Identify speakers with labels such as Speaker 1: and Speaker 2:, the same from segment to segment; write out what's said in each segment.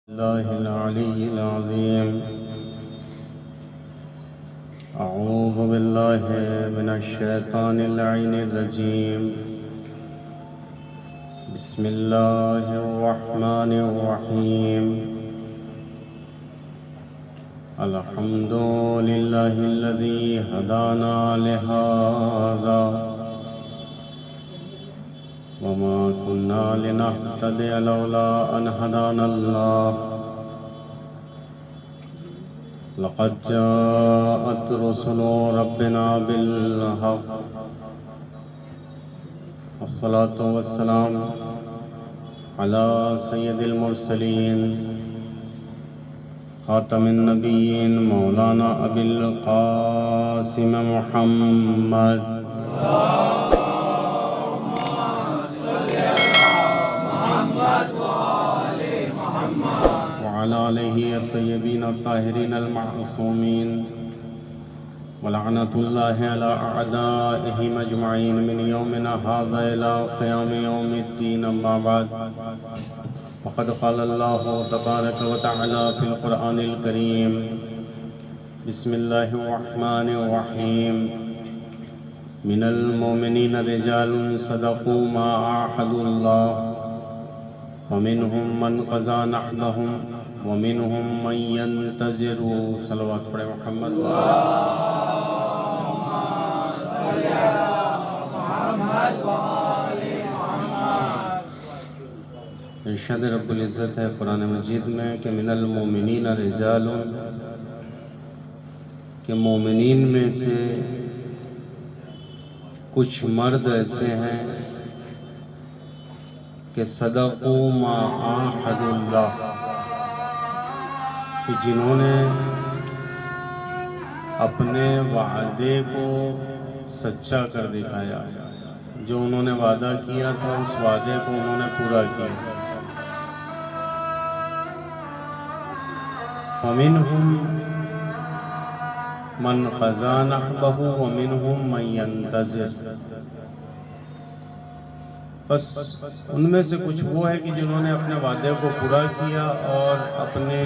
Speaker 1: अल्लाहुल अऊज़ु बिल्लाहि मिनश्शैतानिर रजीम। बिस्मिल्लाहिर रहमानिर रहीम। अल्हम्दुलिल्लाहिल्लज़ी हदाना लिहाज़ा वमा कुन्ना लिनहतदिया लौला अन हदानल्लाह। लक़द जाअत रुसुलु रब्बिना बिल्हक़्। अस्सलातु वस्सलाम अला सय्यिदिल मुरसलीन ख़ातमिन नबिय्यीन मौलाना अबिल क़ासिम मुहम्मद वअला आलिहि अत्तय्यबीन अत्ताहिरीन अल-मअसूमीन वलअनतुल्लाहि अला अअदाइहि अजमईन मिन यौमिना हाज़ा इला क़ियामि यौमिद्दीन। अम्मा बाद फ़क़द क़ाल अल्लाहु तबारक व तआला फ़िल क़ुरआनिल करीम। बिस्मिल्लाहिर रहमानिर रहीम। मिनल मोमिनीन रिजालुन सदक़ू मा आअहदुल्लाह व मिनहुम मन क़ज़ा नहबहुम व मिनहुम मन यंतज़िरु। सल्लल्लाहु अलैहि मुहम्मद। इरशाद रब्बुल इज़्ज़त है कुरान मजीद में कि मिनल मोमिनीन रिजालुन, कि मोमिनीन में से कुछ मर्द ऐसे हैं कि सदक़ू मा आअहदुल्लाह, कि जिन्होंने अपने वादे को सच्चा कर दिखाया। जो उन्होंने वादा किया था उस वादे को उन्होंने पूरा किया। फमिनहुम मन क़ज़ा नहबहु व मिनहुम मन यंतज़िर। बस उनमें से कुछ वो है कि जिन्होंने अपने वादे को पूरा किया और अपने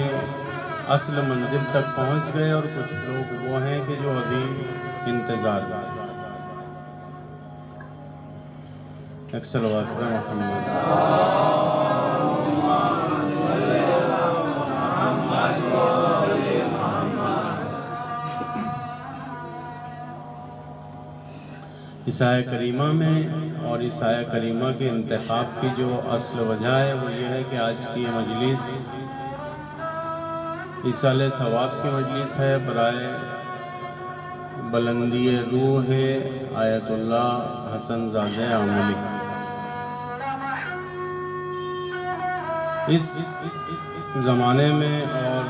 Speaker 1: असल मंजिल तक पहुंच गए, और कुछ लोग वो हैं कि जो अभी इंतज़ार। सल्लल्लाहु अलैहि वसल्लम। इस आया करीमा में और इस आया करीमा के इंतखाब की जो असल वजह है वो ये है कि आज की ये मजलिस इसाले सवाब की मजलिस है बराए बुलंदी रूह आयतुल्लाह हसन ज़ादे आमली। इस ज़माने में और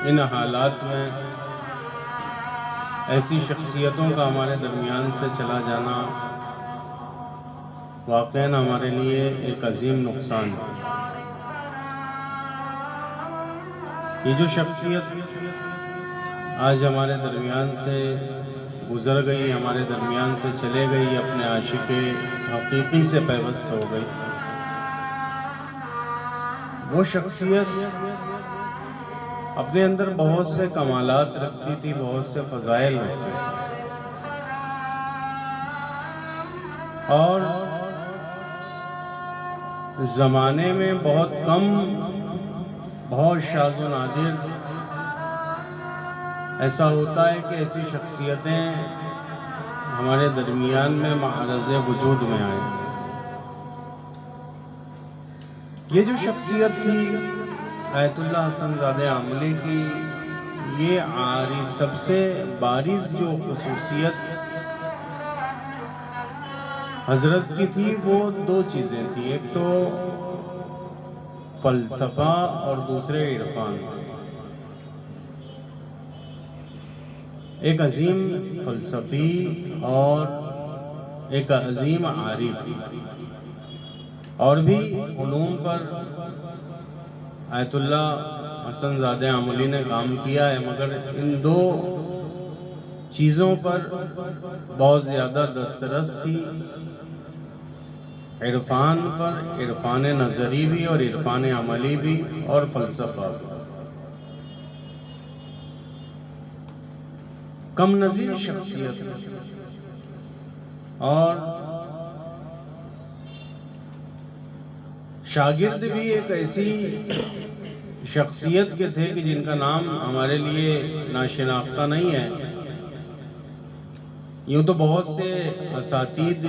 Speaker 1: इन हालात में ऐसी शख्सियतों का हमारे दरमियान से चला जाना वाक़ई हमारे लिए एक अजीम नुकसान है। ये जो शख्सियत आज हमारे दरमियान से गुज़र गई, हमारे दरमियान से चले गई, अपने आशिक़ हक़ीक़ी से पैवस्त हो गई, वो शख्सियत अपने अंदर बहुत से कमालात रखती थी, बहुत से फ़ज़ाइल रखती थी, और ज़माने में बहुत कम, बहुत शाज़ व नादिर ऐसा होता है कि ऐसी शख्सियतें हमारे दरमियान में मारज़े वजूद में आए। ये जो शख्सियत थी आयतुल्लाह हसन ज़ादे आमली की, ये आरिफ सबसे बारिज़ जो खुसूसियत हज़रत की थी वो दो चीज़ें थी। एक तो फ़लसफ़ा और दूसरे इरफ़ान। एक अजीम फ़लसफ़ी और एक अजीम आरिफ। और भी उलूम पर आयतुल्लाह हसन ज़ादे आमली ने काम किया है, मगर इन दो चीज़ों पर बहुत ज़्यादा दस्तरस थी। इरफान पर, इरफान नज़री भी और इरफान अमली भी और फ़लसफ़ा भी। कम नज़ीर शख्सियत और शागिर्द भी एक ऐसी शख्सियत के थे कि जिनका नाम हमारे लिए नाशिनाख्ता नहीं है। यूँ तो बहुत से असातीद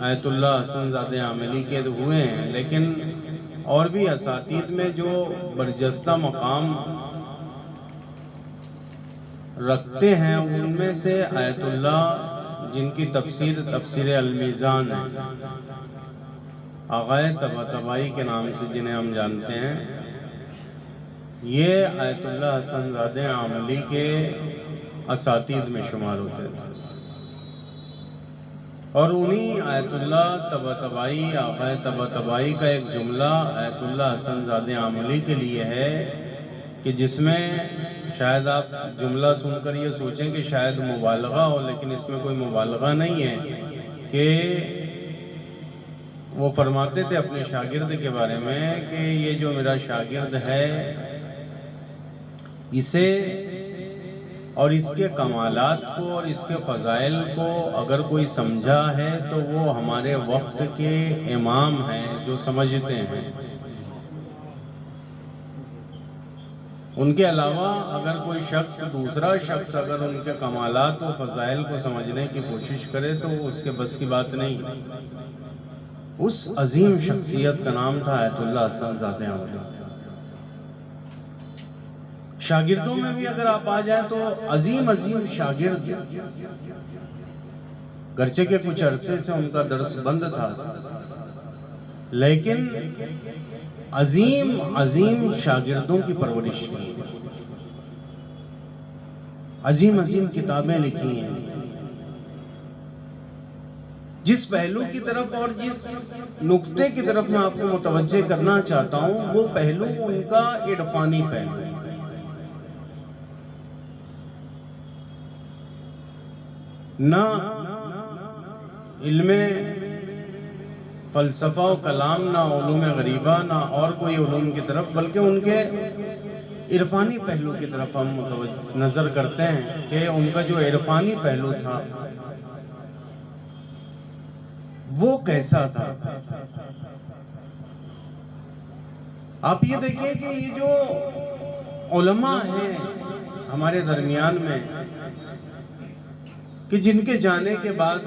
Speaker 1: आयतुल्लाह हसनज़ादे आमिली के हुए हैं, लेकिन और भी असातीद में जो बरजस्ता मकाम रखते हैं उनमें से आयतुल्लाह, जिनकी तफसीर अल-मीज़ान है, आग़ाए तबातबाई के नाम से जिन्हें हम जानते हैं, ये आयतुल्लाह हसनज़ादे आमिली के असातीद में शुमार होते थे। और उन्हीं आयतुल्लाह तबातबाई, आग़ाए तबातबाई का एक जुमला आयतुल्लाह हसनज़ादे आमिली के लिए है कि जिसमें शायद आप जुमला सुनकर ये सोचें कि शायद मुबालगा हो, लेकिन इसमें कोई मुबालगा नहीं है कि वो फरमाते थे अपने शागिर्द के बारे में कि ये जो मेरा शागिर्द है, इसे और इसके कमालात को और इसके फ़ज़ाइल को अगर कोई समझा है तो वो हमारे वक्त के इमाम हैं जो समझते हैं। उनके अलावा अगर कोई शख्स, दूसरा शख्स अगर उनके कमालात और फ़ज़ाइल को समझने की कोशिश करे तो वो उसके बस की बात नहीं। उस अजीम शख्सियत का नाम था आयतुल्लाह हसनज़ादे आमिली। शागिर्दों में भी अगर आप आ जाएं तो अजीम अजीम शागिर्द, गर्चे के कुछ अरसे से उनका दर्स बंद था, लेकिन अजीम अजीम शागिर्दों की परवरिश की, अजीम अजीम किताबें लिखी हैं। जिस पहलू की तरफ और जिस नुक्ते की तरफ मैं आपको मुतवज्जे करना चाहता हूं, वो पहलू उनका इरफानी पहलू। ना इल्मे फ़लसफ़ा और कलाम, ना उलूम गरीबा, ना और कोई उलूम की तरफ, बल्कि उनके इरफानी पहलू की तरफ हम नज़र करते हैं कि उनका जो इरफानी पहलू था वो कैसा था। आप ये देखिए कि ये जो उलमा हैं हमारे दरमियान में, कि जिनके जाने के बाद,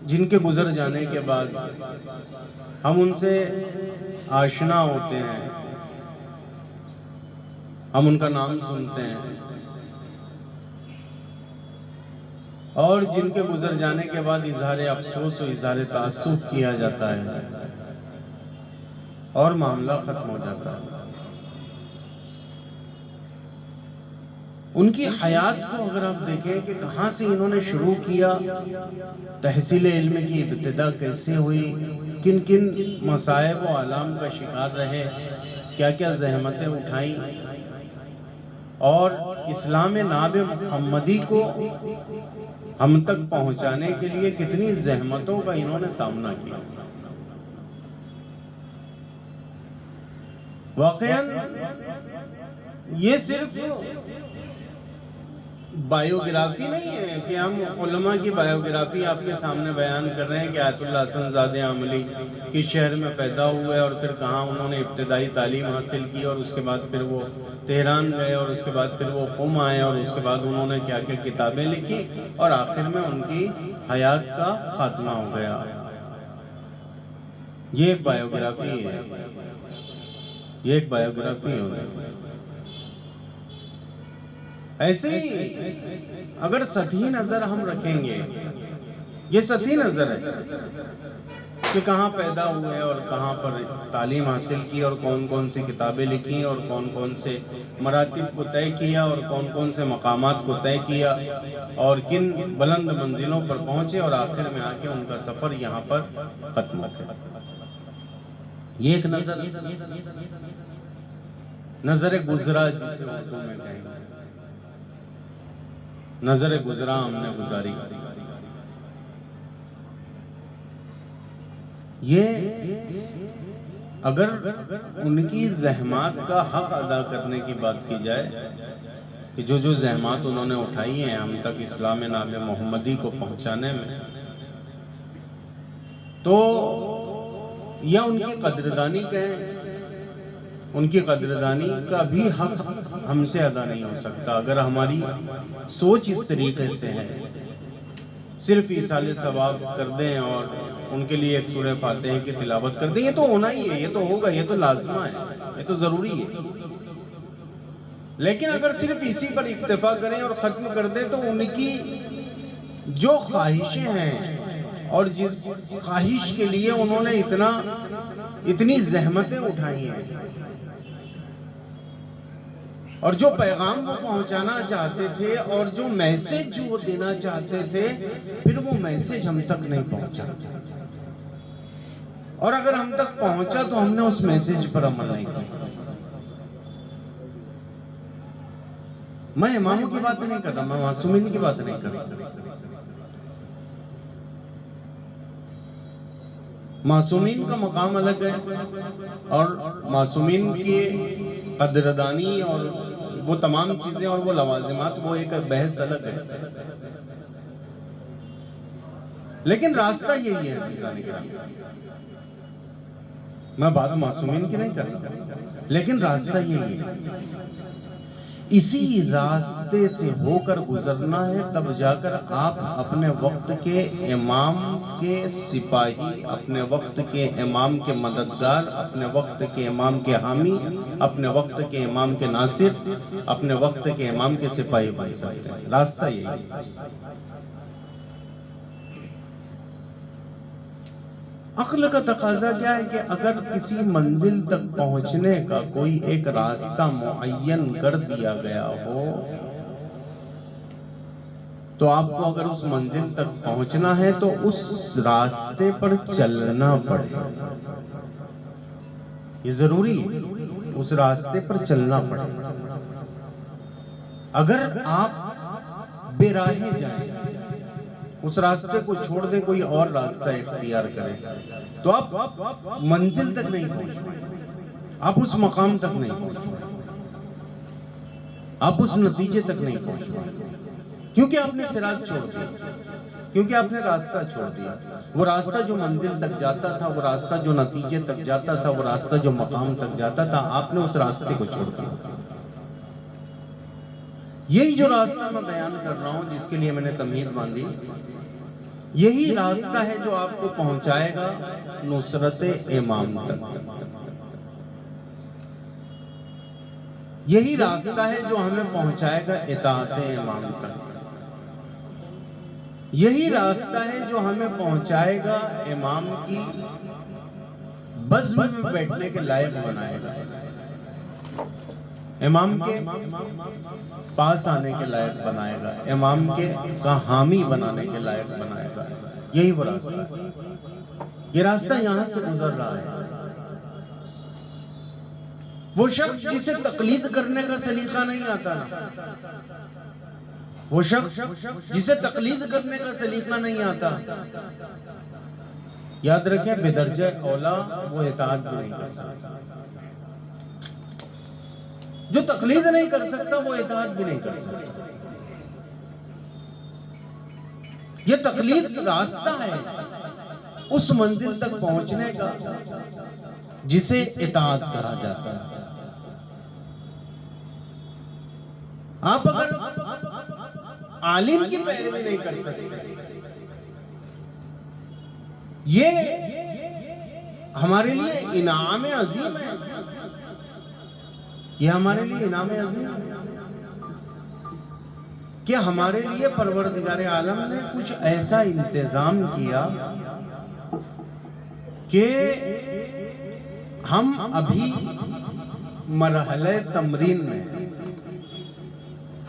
Speaker 1: जिनके गुजर जाने के बाद हम उनसे आशना होते हैं, हम उनका नाम सुनते हैं, और जिनके गुजर जाने के बाद इजहार अफसोस और इजहार ताअस्सुफ किया जाता है और मामला खत्म हो जाता है। उनकी हयात को अगर आप देखें कि कहाँ से इन्होंने शुरू किया, तहसील इल्म की इब्तिदा कैसे हुई, किन किन मसाइब व आलाम का शिकार रहे, क्या क्या ज़हमतें उठाई, और इस्लाम नाब मुहम्मदी को हम तक पहुँचाने के लिए कितनी ज़हमतों का इन्होंने सामना किया। वाक़ईन ये सिर्फ बायोग्राफी नहीं है कि हम उलमा की बायोग्राफी आपके सामने बयान कर रहे हैं कि आयतुल्लाह हसनज़ादे आमिली किस शहर में पैदा हुए और फिर कहाँ उन्होंने इब्तिदाई तालीम हासिल की, और उसके बाद फिर वो तेहरान गए, और उसके बाद फिर वो क़ुम आए, और उसके बाद उन्होंने क्या क्या किताबें लिखी, और आखिर में उनकी हयात का खात्मा हो गया। ये एक बायोग्राफी है, ये एक बायोग्राफी है। ऐसे ही अगर सतही नजर हम रखेंगे, ये सतही नजर है कि कहाँ पैदा हुए और कहाँ पर तालीम हासिल की, और कौन कौन सी किताबें लिखी, और कौन कौन से मरातिब को तय किया, और कौन कौन से मकामात को तय किया, और किन बुलंद मंजिलों पर पहुंचे, और आखिर में आके उनका सफर यहाँ पर खत्म हो गया। ये एक नजर गुजरा, जिसे उर्दू में कहेंगे, नजर गुजरा हमने गुजारी। ये अगर उनकी ज़हमत का हक अदा करने की बात की जाए कि जो जो ज़हमत उन्होंने उठाई हैं हम तक इस्लाम नाम मोहम्मदी को पहुंचाने में, तो या उनकी कदरदानी कहें, उनकी कदरदानी का भी हक हमसे अदा नहीं हो सकता अगर हमारी सोच इस तरीके से है। सिर्फ ईसाले सवाब कर दें और उनके लिए एक सूरह फातिहा की तिलावत कर दें, ये तो होना ही है, ये तो होगा, ये तो लाजमा है, ये तो ज़रूरी है। लेकिन अगर सिर्फ इसी पर इक्तफा करें और ख़त्म कर दें तो उनकी जो ख्वाहिशें हैं और जिस ख्वाहिश के लिए उन्होंने इतनी जहमतें उठाई हैं और जो पैगाम वो पहुंचाना चाहते थे और जो मैसेज वो देना चाहते थे, फिर वो मैसेज हम तक नहीं पहुंचा। और अगर हम तक पहुंचा तो हमने उस मैसेज पर अमल नहीं किया। मैं इमामों की बात नहीं कर रहा, मैं मासूमीन की बात नहीं कर रहा। मासूमीन का मकाम अलग है और मासूमीन की कदरदानी और वो तमाम चीजें और वो लवाजिमात, वो एक बहस अलग है। लेकिन रास्ता यही है। मैं बात मासूमीन की नहीं कर रहा, लेकिन रास्ता यही है। इसी रास्ते से होकर गुजरना है, तब जाकर आप अपने वक्त के इमाम के सिपाही, अपने वक्त के इमाम के मददगार, अपने वक्त के इमाम के हामी, अपने वक्त के इमाम के नासिर, अपने वक्त के इमाम के सिपाही बन सकते हैं। रास्ता यही है। अक्ल का तकाजा क्या है कि अगर किसी मंजिल तक पहुंचने का कोई एक रास्ता मुअय्यन कर दिया गया हो, तो आपको अगर उस मंजिल तक पहुंचना है तो उस रास्ते पर चलना पड़ेगा। ये जरूरी है, उस रास्ते पर चलना पड़ेगा। अगर आप बेराहे जाएं, उस रास्ते को छोड़ दें, कोई और रास्ता इख्तियार करें, तो आप मंजिल तक नहीं पहुंच, आप उस मकाम तक नहीं पहुंच, आप उस नतीजे तक नहीं पहुंच, क्योंकि आपने सिराज छोड़ दिया, क्योंकि आपने रास्ता छोड़ दिया। वो रास्ता जो मंजिल तक जाता था, वो रास्ता जो नतीजे तक जाता था, वो रास्ता जो मकाम तक जाता था, आपने उस रास्ते को छोड़ दिया। यही जो रास्ता मैं बयान कर रहा हूं, जिसके लिए मैंने तमहीद बांधी, यही रास्ता है जो आपको पहुंचाएगा नुसरत इमाम तक। यही रास्ता है जो हमें पहुंचाएगा इताअत इमाम तक। यही रास्ता है जो हमें पहुंचाएगा इमाम की बज़्म में बैठने के लायक बनाएगा, इमाम के पास आने के लायक बनाएगा, इमाम के का हामी बनाने के लायक बनाएगा। यही वो रास्ता है। ये रास्ता यहां से गुजर रहा है। वो शख्स जिसे तकलीद करने का सलीका नहीं आता ना, वो शख्स जिसे तकलीद करने का सलीका नहीं आता, याद रखें बेदर्जा औला वो इताअत भी नहीं कर सकता। जो तकलीद नहीं कर सकता वो इताअत भी नहीं कर सकता। ये तकलीद रास्ता है उस मंजिल तक पहुंचने का जिसे इताअत कहा जाता है। आप अगर आलिम की पैरवी नहीं कर सकते, ये हमारे लिए इनाम अजीम है, ये हमारे लिए इनाम अजीम है कि हमारे लिए परवरदिगार आलम ने कुछ ऐसा इंतजाम किया कि हम अभी मरहले तमरीन में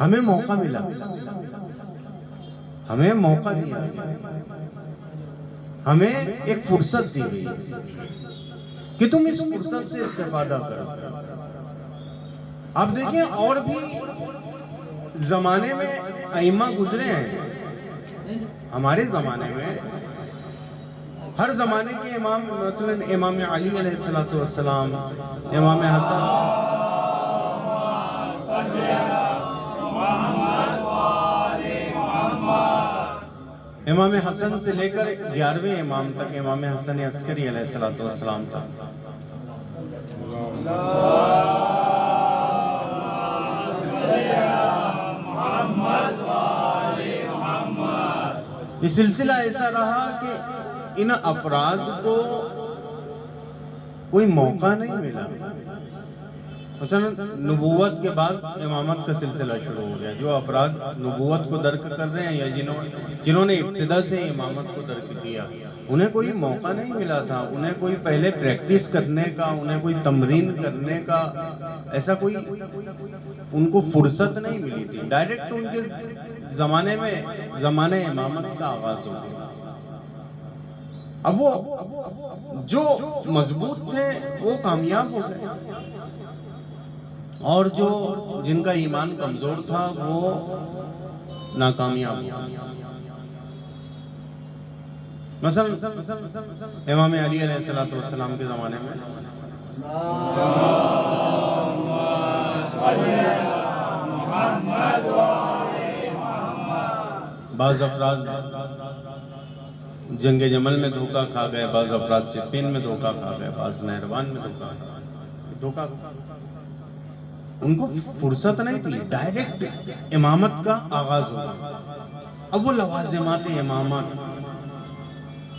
Speaker 1: हमें मौका मिला, हमें मौका दिया, हमें एक फुर्सत दी गई कि तुम इस फुर्सत से इस्तेफादा करो। आप देखिए और भी जमाने में अइम्मा गुजरे हैं, हमारे जमाने में हर ज़माने के इमाम, मसलन इमाम अली अलैहिस्सलातु वस्सलाम, इमाम हसन, इमाम हसन से लेकर 11वें इमाम तक, इमाम हसन अस्करी अलैहिस्सलातु वस्सलाम तक, ये सिलसिला ऐसा रहा कि इन अफराद को कोई मौका नहीं मिला। मसलन नबूवत के बाद इमामत का सिलसिला शुरू हो गया। जो अफराद नबूवत को दर्क कर रहे हैं या जिन्होंने इब्तिदा से इमामत को दर्क किया, उन्हें कोई मौका नहीं मिला था, उन्हें कोई पहले प्रैक्टिस करने का, उन्हें कोई तमरीन करने का, ऐसा कोई उनको फुर्सत नहीं मिली थी। डायरेक्ट उनके ज़माने में ज़माने इमामत का आगाज हो गया। अब वो जो मजबूत थे वो कामयाब हो गए, और जो जिनका ईमान कमजोर था वो नाकामयाब हो गए। मसलन इमाम अली अलैहिस्सलातु वस्सलाम के ज़माने में बाज़ अफराद जंग जमल में धोखा खा गए, बाज़ अफराद सिफ़ीन में धोखा खा गए, बाज़ नहरवान में धोखा उनको फुर्सत नहीं थी। डायरेक्ट इमामत का आगाज हुआ। अब वो लवाज़िमात इमामत,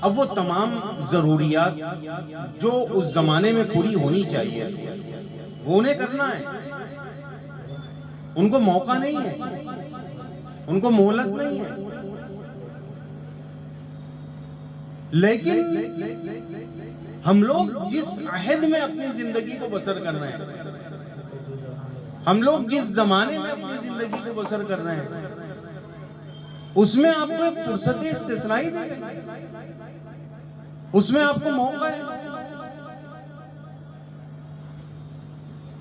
Speaker 1: अब वो तमाम ज़रूरियात जो उस ज़माने में पूरी होनी चाहिए वो उन्हें करना है। उनको मौका नहीं है, उनको मोहलत नहीं है। लेकिन हम लोग जिस अहद में अपनी जिंदगी को बसर कर रहे हैं, हम लोग जिस जमाने में अपनी जिंदगी को बसर कर रहे हैं, उसमें आपको एक फुर्सत इस्तिस्नाई दी गई, उसमें आपको मौका है।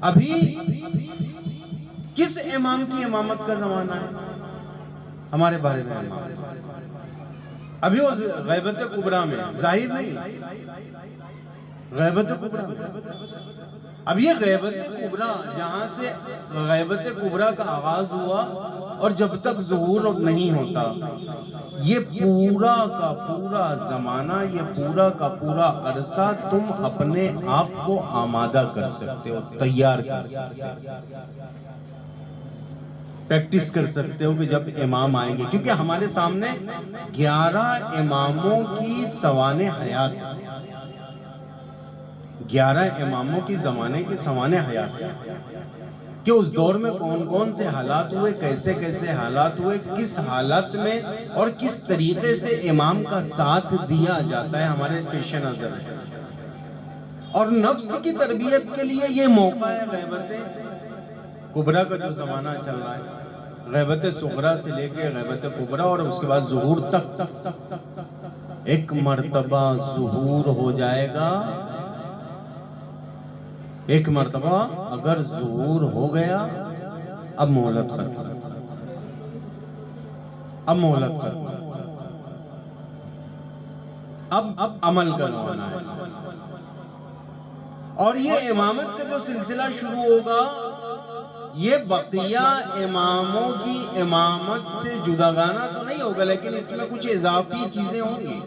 Speaker 1: अभी किस इमाम की इमामत का जमाना है हमारे बारे में? अभी वो गैबत कुबरा में, जाहिर नहीं, गैबत कुबरा में। अब ये गैबत कुबरा, जहां से गैबत कुबरा का आगाज हुआ और जब तक ज़ुहूर नहीं होता, ये पूरा का पूरा जमाना, ये पूरा का पूरा अरसा तुम अपने आप को आमादा कर सकते हो, तैयार कर सकते हो, प्रैक्टिस कर सकते हो कि जब इमाम आएंगे। क्योंकि हमारे सामने 11 इमामों की सवाने हयात, 11 इमामों की जमाने की सवाने हयात कि उस दौर में कौन कौन से हालात हुए, कैसे कैसे हालात हुए, किस हालत में और किस तरीके से इमाम का साथ दिया जाता है, हमारे पेश नजर है। और नफ्स की तरबियत के लिए ये मौका है। गैबत कुबरा का जो जमाना चल रहा है, गैबत सुगरा से लेके गैबत कुबरा और उसके बाद ज़ुहूर तक, एक मर्तबा ज़ुहूर हो जाएगा। एक मर्तबा अगर ज़ुहूर हो गया, अब मोहलत कर, अब मोहलत कर, अब अमल का ज़माना है। और ये इमामत का जो सिलसिला शुरू होगा, ये बकिया इमामों की इमामत से जुदागाना तो नहीं होगा, लेकिन इसमें कुछ इजाफी चीजें होंगी।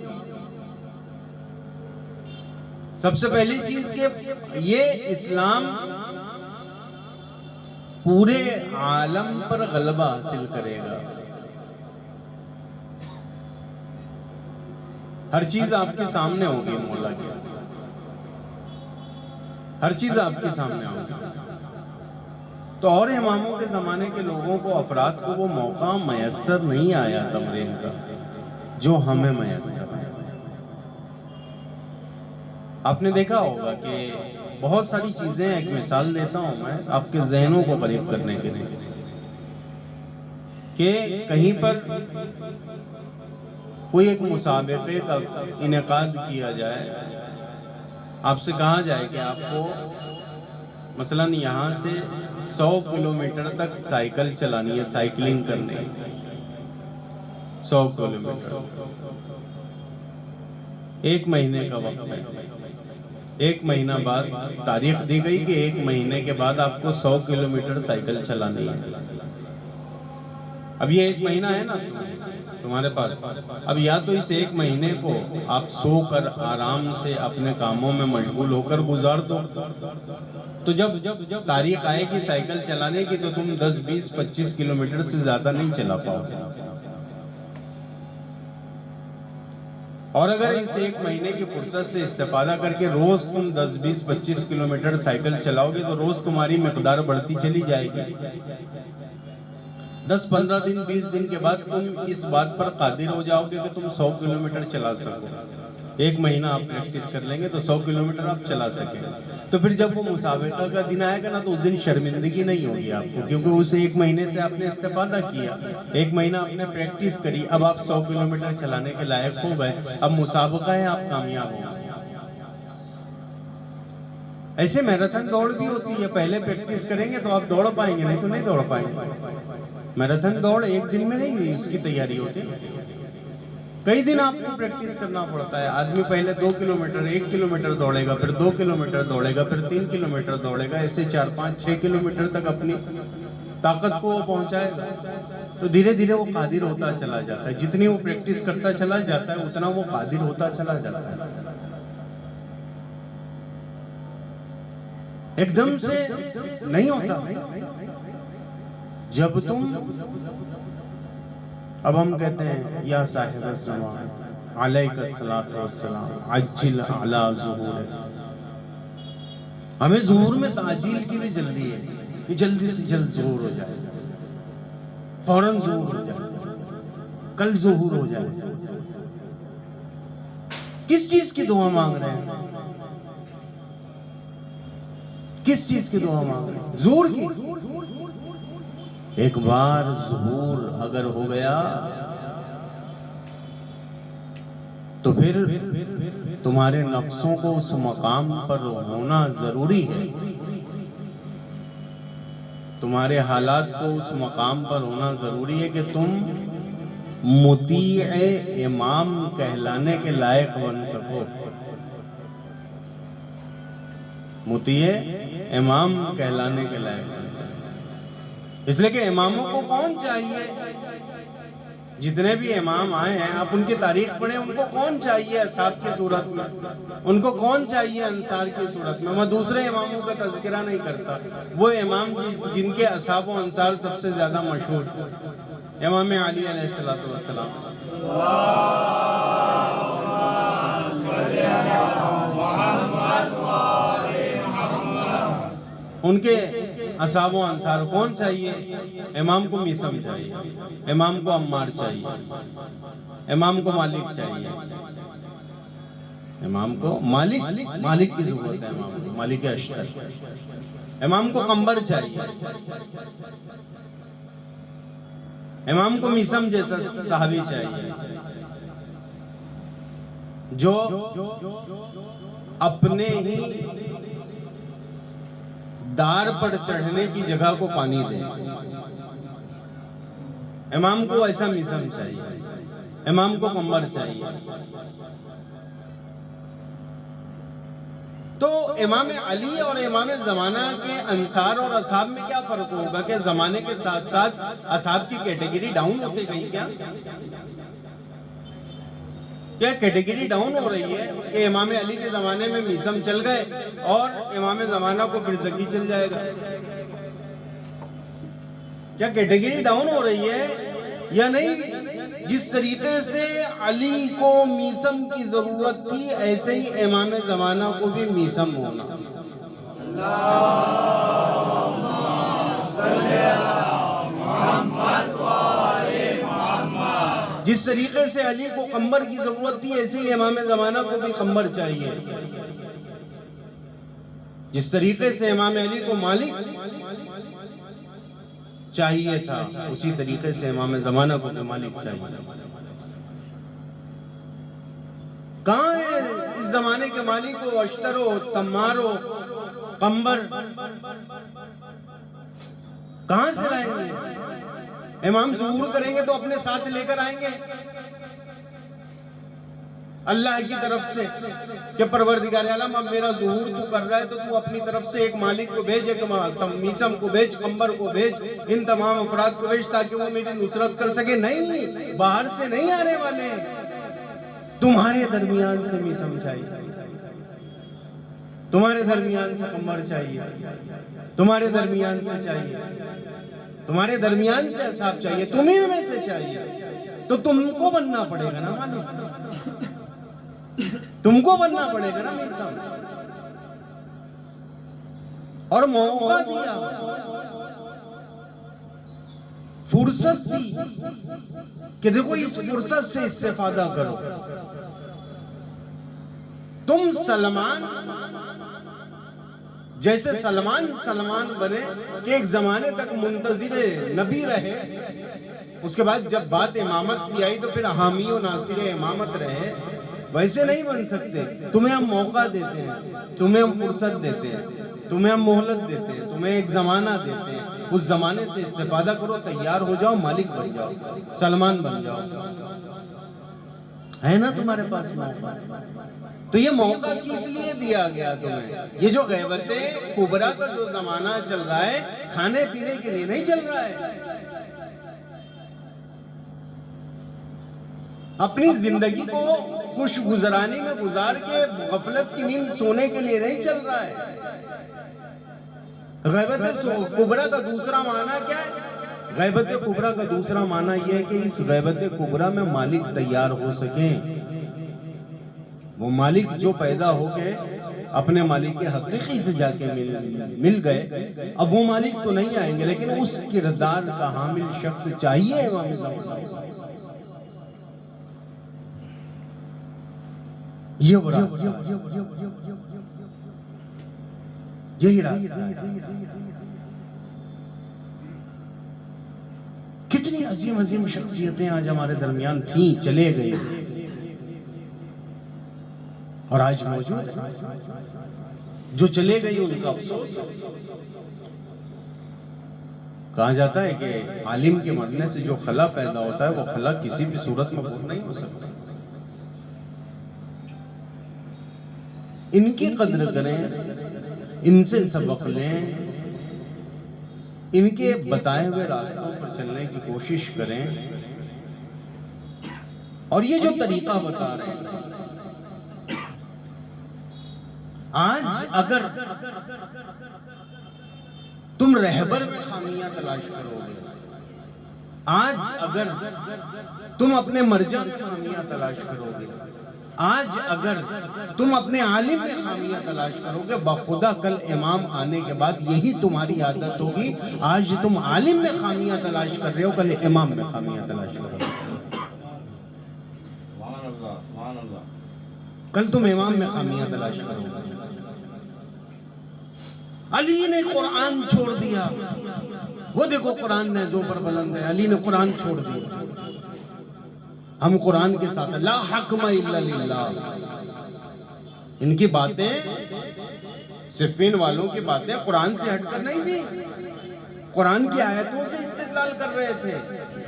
Speaker 1: सबसे पहली चीज के ये इस्लाम पूरे आलम पर गलबा हासिल करेगा। हर चीज आपके सामने होगी, मौला की हर चीज आपके सामने होगी। तो और इमामों के ज़माने के लोगों को, अफराद को वो मौका मैसर नहीं आया तमरीन का जो हमें मैसर है। आपने देखा होगा कि बहुत सारी चीज़ें, एक मिसाल देता हूँ मैं आपके जहनों को करीब करने के लिए, कि कहीं पर कोई एक मुसाबके का इनेकाद किया जाए, आपसे कहा जाए कि आपको मसलन यहाँ से 100 किलोमीटर तक साइकिल चलानी है, साइकिलिंग करनी है 100 किलोमीटर। 1 महीने का वक्त है। 1 महीना बाद तारीख दी गई कि 1 महीने के बाद आपको 100 किलोमीटर साइकिल चलानी है। अब ये 1 महीना है ना तुम्हारे पास, अब या तो इस 1 महीने को आप सोकर आराम से अपने कामों में मशगूल होकर गुजार दो, तो जब तारीख आएगी साइकिल चलाने की तो तुम 10, 20, 25 किलोमीटर से ज्यादा नहीं चला पाओगे। और अगर इस 1 महीने की फुर्सत से इस्तेफादा करके रोज तुम 10, 20, 25 किलोमीटर साइकिल चलाओगे तो रोज तुम्हारी मिकदार बढ़ती चली जाएगी। 10, 15 दिन, 20 दिन के बाद तुम इस बात पर कादिर हो जाओगे कि तुम 100 किलोमीटर चला सको। 1 महीना आप प्रैक्टिस कर लेंगे तो 100 किलोमीटर आप चला सकेंगे। तो फिर जब वो मुसाबिका का दिन आएगा ना तो उस दिन शर्मिंदगी नहीं होगी आपको, क्योंकि उस 1 महीने से आपने इस्तेफादा किया, 1 महीना आपने प्रैक्टिस करी, अब आप 100 किलोमीटर चलाने के लायक हो गए। अब मुसाबिका है, आप कामयाब हो। ऐसे मैराथन दौड़ भी होती है, पहले प्रैक्टिस करेंगे तो आप दौड़ पाएंगे, नहीं तो नहीं दौड़ पाएंगे। मैराथन दौड़ एक दिन में नहीं उसकी तैयारी होती, कई दिन आपको प्रैक्टिस करना पड़ता है। आदमी पहले 2 किलोमीटर, 1 किलोमीटर दौड़ेगा, फिर 2 किलोमीटर दौड़ेगा, फिर 3 किलोमीटर दौड़ेगा, ऐसे 4, 5, 6 किलोमीटर तक अपनी ताकत को वो पहुंचाएगा। तो धीरे धीरे वो कादिर होता चला जाता है। जितनी वो प्रैक्टिस करता चला जाता है उतना वो कादिर होता चला जाता है। एकदम से नहीं होता। जब तुम, अब हम कहते हैं या साहिब ज़मान अलैका सलातु वस्सलाम अज्जिल अला ज़ुहूर, हमें ज़ुहूर में ताजील की भी जल्दी है कि जल्दी से जल्द ज़ुहूर हो जाए, फौरन ज़ुहूर हो जाए, कल ज़ुहूर हो जाए। किस चीज की दुआ मांग रहे हैं? किस चीज की दुआ मांग रहे हैं? ज़ुहूर की। एक बार ज़ुहूर अगर हो गया तो फिर तुम्हारे नफ्सों को उस मकाम पर होना जरूरी है, तुम्हारे हालात को उस मकाम पर होना जरूरी है कि तुम मुतीए इमाम कहलाने के लायक बन सको। मुतीए इमाम कहलाने के लायक बन सको। इसलिए कि इमामों को कौन चाहिए? जितने भी इमाम आए हैं आप उनकी तारीख पढ़ें, उनको कौन चाहिए असहाब की सूरत में, उनको कौन चाहिए अंसार की सूरत में। मैं दूसरे इमामों का तज़किरा नहीं करता, वो इमाम जिनके असहाब व अंसार सबसे ज्यादा मशहूर, इमाम अली अलैहिस्सलातु वस्सलाम, उनके असहाब व अंसार कौन चाहिए? इमाम को मीसम चाहिए, इमाम को अम्मार चाहिए, इमाम को मालिक चाहिए, इमाम को मालिक की जरूरत है, इमाम को मालिक अश्तर। इमाम को कंबर चाहिए, इमाम को मीसम जैसा साहबी चाहिए जो अपने ही दार पर चढ़ने की जगह को पानी दे। इमाम को ऐसा मीसम चाहिए, इमाम को कंबर चाहिए। तो इमाम अली और इमाम ज़माना के अंसार और असहाब में क्या फर्क होगा? कि जमाने के साथ साथ असहाब की कैटेगरी डाउन होती गई क्या? क्या कैटेगरी डाउन हो रही है कि इमाम अली के जमाने में मीसम चल गए और इमाम ज़माना को फिर ज़की चल जाएगा? क्या कैटेगरी डाउन हो रही है या नहीं? जिस तरीके से अली को मीसम की जरूरत थी ऐसे ही इमाम ज़माना को भी मीसम होना। जिस तरीके से अली को कंबर की जरूरत थी ऐसे ही इमाम ज़माना को भी कंबर चाहिए। जिस तरीके से इमाम अली को मालिक चाहिए था उसी तरीके से इमाम ज़माना को भी मालिक चाहिए। कहाँ है इस जमाने के मालिक हो? अश्तरो, तम्मारो, कंबर कहां से लाएंगे? इमाम ज़ुहूर करेंगे तो अपने साथ लेकर आएंगे, अल्लाह की तरफ से कि परवरदिगार आलम अब मेरा ज़ुहूर तू कर रहा है तो तू अपनी तरफ से एक मालिक को भेज, एक मीसम को भेज, कंबर को भेज, इन तमाम अफराद को भेज ताकि वो मेरी नुसरत कर सके। नहीं, बाहर से नहीं आने वाले, तुम्हारे दरमियान से मीसम चाहिए, तुम्हारे दरमियान से कंबर चाहिए, तुम्हारे दरमियान से चाहिए, तुम्हारे दरमियान से असाब चाहिए, तुम्ही में से चाहिए। तो तुमको बनना पड़ेगा ना मालिक, तुमको बनना पड़ेगा ना मेरे सामने। और मौका दिया, फुर्सत दी कि देखो इस फुर्सत से इस्तेफादा करो। तुम सलमान जैसे सलमान बने कि एक जमाने तक मुंतजिर नबी रहे, उसके बाद जब बात इमामत की आई तो फिर हामी और नासिर इमामत रहे, वैसे नहीं बन सकते। तुम्हें हम मौका देते हैं, तुम्हें हम फुर्सत देते हैं, तुम्हें हम मोहलत देते हैं, तुम्हें एक जमाना देते हैं। उस जमाने से इस्तेफादा करो, तैयार हो जाओ, मालिक बन जाओ, सलमान बन जाओ। है ना तुम्हारे पास मौका? तो ये मौका किस लिए दिया गया तुम्हें? ये जो गैबते कुबरा का जो जमाना चल रहा है, खाने पीने के लिए नहीं चल रहा है, अपनी जिंदगी को खुश गुजरानी में गुजार के गफलत की नींद सोने के लिए नहीं चल रहा है। गैबत कुबरा का दूसरा माना क्या है? गैबत कुबरा का दूसरा माना यह है कि इस गैबत कुबरा में मालिक तैयार हो सके। वो मालिक जो पैदा होके अपने मालिक के हकीकी से जाके मिल गए, अब वो मालिक तो नहीं आएंगे, लेकिन उस किरदार का हामिल शख्स चाहिए। ये यही रास्ता। कितनी अजीम अजीम शख्सियतें आज हमारे दरमियान थी, चले गए और आज मौजूद है। जो चले गए उनका अफसोस। कहा जाता है कि आलिम के मरने से जो खला पैदा होता है वो खला किसी भी सूरत में पूर्ण नहीं हो सकता। इनकी कद्र करें, इनसे सबक लें, इनके बताए हुए रास्तों पर चलने की कोशिश करें। और ये जो तरीका बता रहे हैं, आज अगर तुम रहबर में खामियां तलाश करोगे, आज अगर तुम अपने मर्जा में खामियां तलाश करोगे, आज अगर तुम अपने आलिम में खामियां तलाश करोगे, बखुदा कल इमाम आने के बाद यही तुम्हारी आदत होगी। आज तुम आलिम में खामियां तलाश कर रहे हो, कल इमाम में खामियां तलाश करोगे। कल तुम इमाम में खामियां तलाश करोगे। अली ने कुरान छोड़ दिया, वो देखो कुरान नेज़ों पर बुलंद है, अली ने कुरान छोड़ दिया। हम कुरान के साथ ला हक्म इल्ला लिल्लाह। इनकी बातें, सिफ़ीन वालों की बातें कुरान से हटकर नहीं थी, कुरान की आयतों से इस्तेदलाल कर रहे थे।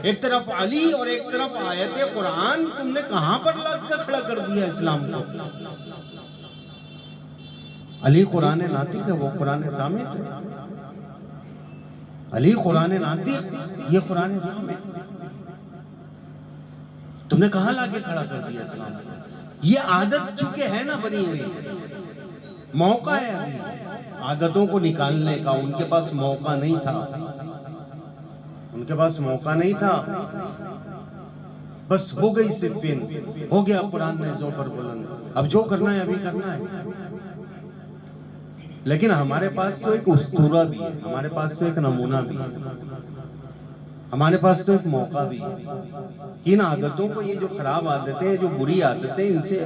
Speaker 1: एक तरफ अली और एक तरफ आयत कुरान, तुमने कहां पर लग कर खड़ा कर दिया इस्लाम को? अली कुरान नातिक है, वो कुरान सामित है। अली कुरान नातिक, ये कुरान सामित। तुमने कहां लाके खड़ा कर दिया इस्लाम को? ये आदत चुके है ना बनी हुई, मौका है अभी आदतों को निकालने का। उनके पास मौका नहीं था, उनके पास मौका नहीं था। बस हो गई सिफ़ीन, हो गया कुरान नेज़ों पर बुलंद, अब जो करना है अभी करना है। लेकिन हमारे पास तो एक उस्तूरा भी है, हमारे पास तो एक नमूना भी है, हमारे पास तो एक मौका भी है। इन आदतों को, ये जो खराब आदतें, जो बुरी आदतें, इनसे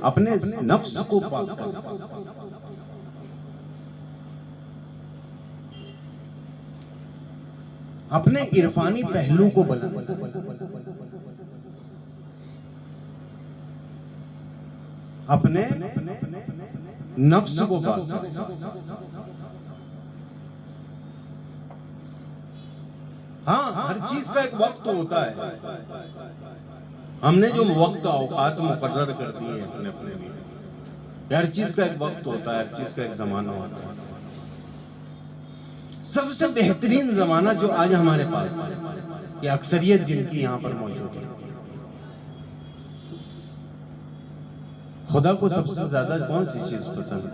Speaker 1: अपने नफ्स को पाक कर, अपने इरफानी पहलू को बुलंद, अपने नफ्स को पाक। हाँ, हर चीज का एक वक्त होता है। हमने जो वक्त औकात मुकर्रर कर दिए हैं अपने अपने लिए, हर चीज का एक वक्त होता है, हर चीज का एक जमाना होता है। सबसे बेहतरीन जमाना जो आज हमारे पास है, ये अक्सरियत जिनकी यहां पर मौजूद है, खुदा को सबसे ज्यादा कौन सी चीज पसंद है?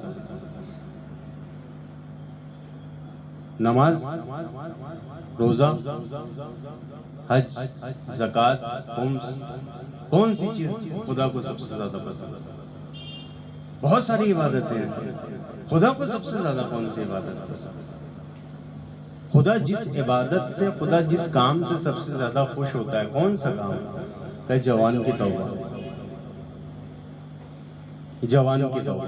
Speaker 1: नमाज, रोजा, हज, ज़कात, खुम्स, कौन सी चीज खुदा को सबसे ज्यादा पसंद है? बहुत सारी इबादतें हैं, खुदा को सबसे ज्यादा कौन सी इबादत पसंद है? खुदा जिस इबादत से, खुदा जिस काम से सबसे ज्यादा खुश होता है, कौन सा काम है? जवान की तौबा, जवान की तौबा।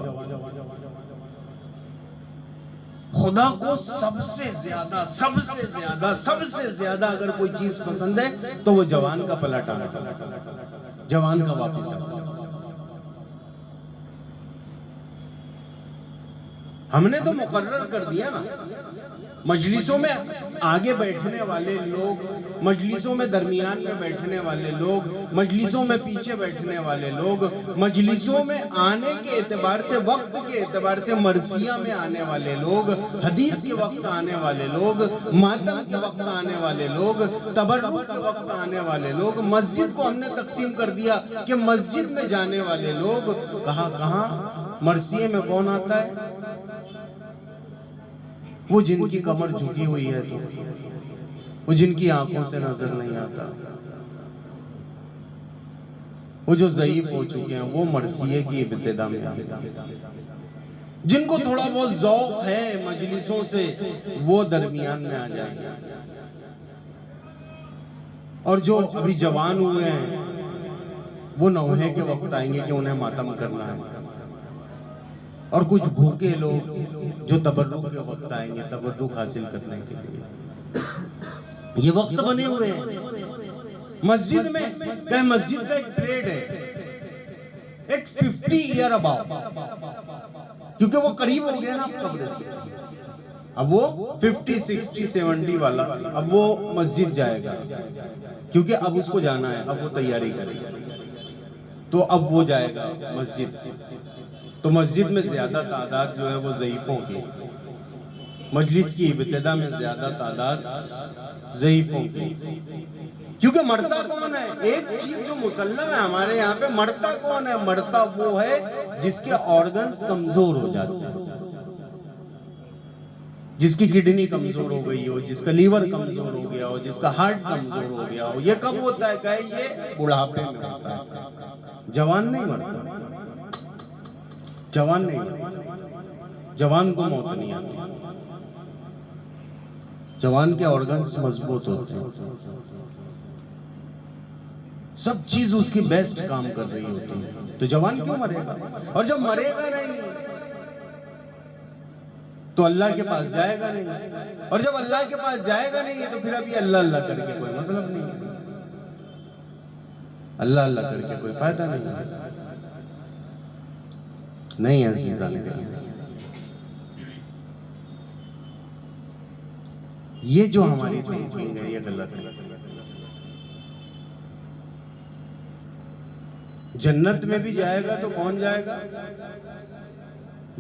Speaker 1: खुदा को सबसे ज्यादा सबसे ज्यादा सबसे ज्यादा अगर कोई चीज पसंद है तो वो जवान का पलट आना, जवान का वापस आना। हमने तो मुकर्रर कर दिया ना, मजलिसों में आगे बैठने वाले लोग, मजलिसों में दरमियान में बैठने वाले लोग, मजलिसों में पीछे बैठने वाले लोग, मजलिसों में आने के एतबार से, वक्त के एतबार से मरसिया में आने वाले लोग, हदीस के वक्त आने वाले लोग, मातम के वक्त आने वाले लोग, तबर्रुक के वक्त आने वाले लोग, मस्जिद को हमने तकसीम कर दिया कि मस्जिद में जाने वाले लोग कहाँ मरसिये में कौन आता है? वो जिनकी कमर झुकी हुई है, तो वो जिनकी आंखों से नजर नहीं आता, वो जो ज़ईफ हो चुके हैं, वो मरसिये की इब्तिदा में आते हैं। जिनको थोड़ा बहुत ज़ौक़ है मजलिसों से, वो दरमियान में आ जाएंगे, और जो अभी जवान हुए हैं वो नौहे के वक्त आएंगे कि उन्हें मातम करना है, और कुछ भूखे लोग जो तबर्रुक के वक्त आएंगे तबर्रुक हासिल करने के लिए। ये वक्त बने हुए हैं मस्जिद में। क्या मस्जिद का एक ट्रेड है, एक 50 ईयर अबाव, क्योंकि वो करीब हो गया ना कब्र से। अब वो 50, 60, 70 वाला अब वो मस्जिद जाएगा, क्योंकि अब उसको जाना है, अब वो तैयारी करेगा, तो अब वो जाएगा मस्जिद। तो मस्जिद में ज्यादा तादाद जो है वो ज़ईफों की, मजलिस की इब्तिदा में ज्यादा तादाद ज़ईफों की, क्योंकि मरता कौन है? एक चीज जो मुसल्लम है हमारे यहाँ पे, मरता कौन है? मरता वो है जिसके ऑर्गन्स कमजोर हो जाते हैं, जिसकी किडनी कमजोर हो गई हो, जिसका लीवर कमजोर हो गया हो, जिसका हार्ट कमजोर हो गया हो। ये कब होता है? कहे ये बुढ़ापे में होता है, जवान नहीं मरता, जवान नहीं, जवान को मौत नहीं आती, जवान के ऑर्गन्स मजबूत होते हैं, सब चीज उसकी बेस्ट काम कर रही होती है, तो जवान क्यों मरेगा? और जब मरेगा नहीं तो अल्लाह के पास जाएगा नहीं, और जब अल्लाह के पास जाएगा नहीं तो फिर अभी अल्लाह अल्लाह करके कोई मतलब नहीं है, अल्लाह अल्लाह करके कोई फायदा नहीं है। नहीं अज़ीज़ान, ये जो हमारी थिंकिंग है ये गलत है। जन्नत में भी जाएगा तो कौन जाएगा?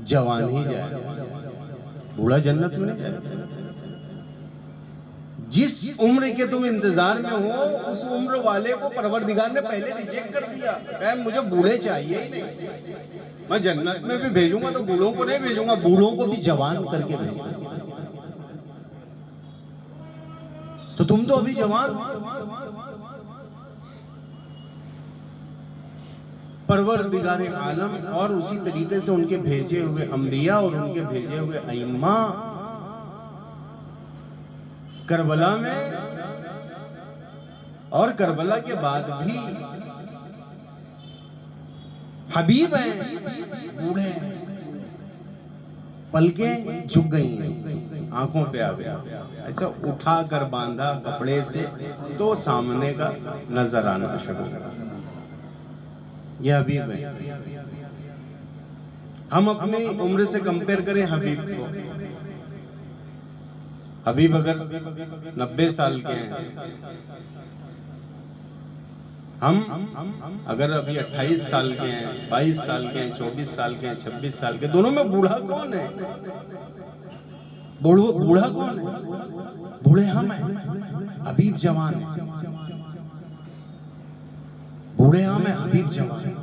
Speaker 1: जवान ही जाएगा, बूढ़ा जन्नत में नहीं जाएगा। जिस उम्र के तुम इंतजार में हो उस उम्र वाले को परवरदिगार ने पहले रिजेक्ट कर दिया, कहे मुझे बूढ़े चाहिए ही नहीं, मैं जन्नत में भी भेजूंगा तो बूढ़ों को नहीं भेजूंगा, बूढ़ों को भी जवान करके भेजूंगा। तो तुम तो अभी जवान, परवरदिगार आलम और उसी तरीके से उनके भेजे हुए अंबिया और उनके भेजे हुए अइम्मा करबला में और करबला के बाद भी हबीब हैं, बूढ़े हैं, पलकें झुक गई हैं, आंखों पे आ गया, ऐसा उठा कर बांधा कपड़े से तो सामने का नजर आना शुरू। ये हबीब है। हम अपनी उम्र से कंपेयर करें हबीब को, हबीब अगर 90 साल के हैं हम अगर अभी 28 साल के हैं, 22 साल के हैं, 24 साल के हैं, 26 साल के, दोनों में बूढ़ा कौन है? बूढ़ा कौन है? बूढ़े हम हैं, हबीब जवान है। बूढ़े हम हैं, हबीब जवान है।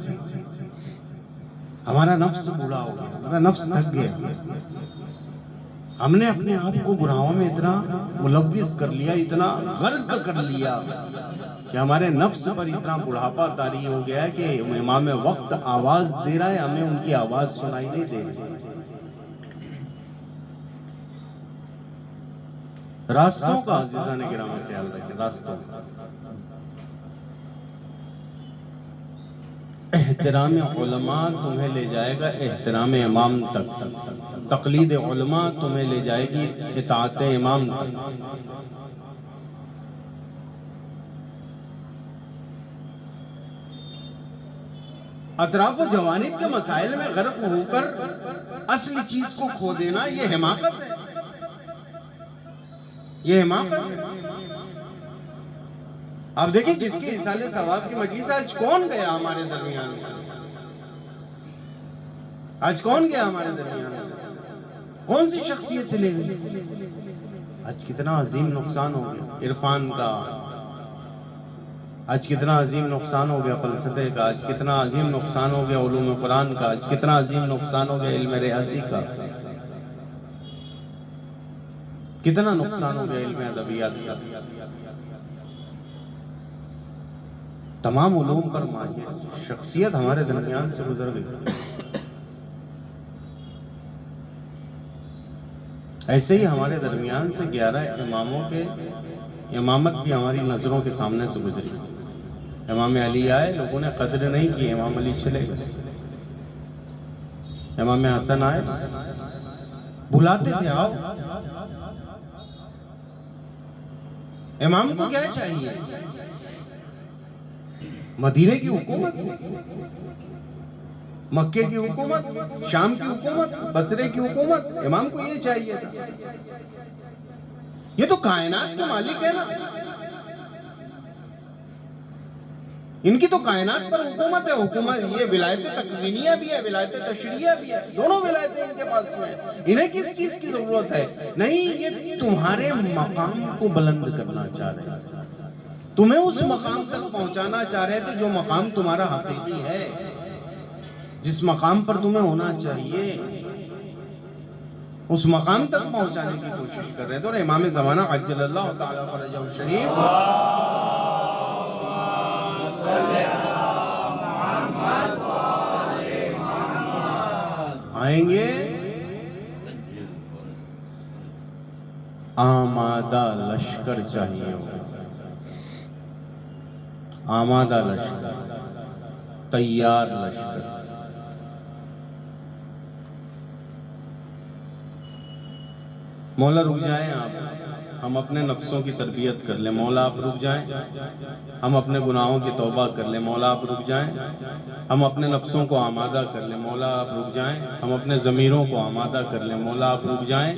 Speaker 1: हमारा नफ्स बूढ़ा हो गया, हमारा नफ्स थक गया। हमने अपने आप को गुनाहों में इतना मुलव्विस कर लिया, इतना गर्क कर लिया कि हमारे नफ्स पर इतना बुढ़ापा तारी हो गया है कि इमाम वक्त आवाज दे रहा है, हमें उनकी आवाज सुनाई नहीं दे रही। रास्तों का अज़ीज़ान किराम ख्याल रखें, रास्तों एहतराम उलमा तुम्हें ले जाएगा एहतराम इमाम तक, तकलीद उलमा तुम्हें ले जाएगी इताअत इमाम तक। अतराफ व जवानिब के मसाइल में गर्क होकर असली चीज को खो देना, ये हिमाकत है, ये हिमाकत है। आप देखिए जिसके इसाले सवाब की मजलिस, आज कौन गया हमारे दरमियान से? आज कौन गया हमारे दरमियान से? कौन सी शख्सियत चले गई? आज कितना अजीम नुकसान हो गया इरफान का, आज कितना अजीम नुकसान हो गया फलसफे का, आज कितना अजीम नुकसान हो गया उलूम कुरान का, आज कितना अजीम नुकसान हो गया इल्म रियाज़ी का, कितना नुकसान हो गया इल्म अदबियात का। तमाम उलूम पर माहिर शख्सियत हमारे दरमियान से गुजर गई। ऐसे ही हमारे दरमियान से 11 इमामों के इमामत भी हमारी नजरों के सामने से गुजरी। इमाम अली आए, लोगों ने कदर नहीं की, इमाम अली चले गए। इमाम हसन आए, बुलाते थे आओ। इमाम को क्या चाहिए? मदीने की हुकूमत, मक्के की हुकूमत, शाम की हुकूमत, बसरे की हुकूमत, इमाम को ये चाहिए था। ये तो कायनात के मालिक है ना, इनकी तो कायनात पर हुकूमत है। हुकूमत ये विलायत तकवीनिया भी है, विलायत तशरीया भी है, दोनों विलायतें इनके पास हैं। इन्हें किस चीज की जरूरत है? नहीं, ये तुम्हारे मकाम को बुलंद करना चाह रहे हैं, तुम्हें उस मकाम तक पहुंचाना चाह रहे थे जो मकाम तुम्हारा हकीकी है, जिस मकाम पर तुम्हें होना चाहिए, उस मकाम तक पहुंचाने की कोशिश कर रहे थे। और इमाम ज़माना अज्जलल्लाहु ताला फरजहु शरीफ आएंगे, आमादा लश्कर चाहिए, आमादा लश्कर, तैयार लश्कर। मौला रुक जाएं आप, हम अपने नफ्सों की तरबियत कर लें। मौला आप रुक जाएं, हम अपने गुनाहों की तौबा कर लें। मौला आप रुक जाएं, हम अपने नफ्सों को आमादा कर लें। मौला आप रुक जाएं, हम अपने ज़मीरों को आमादा कर लें। मौला आप रुक जाएं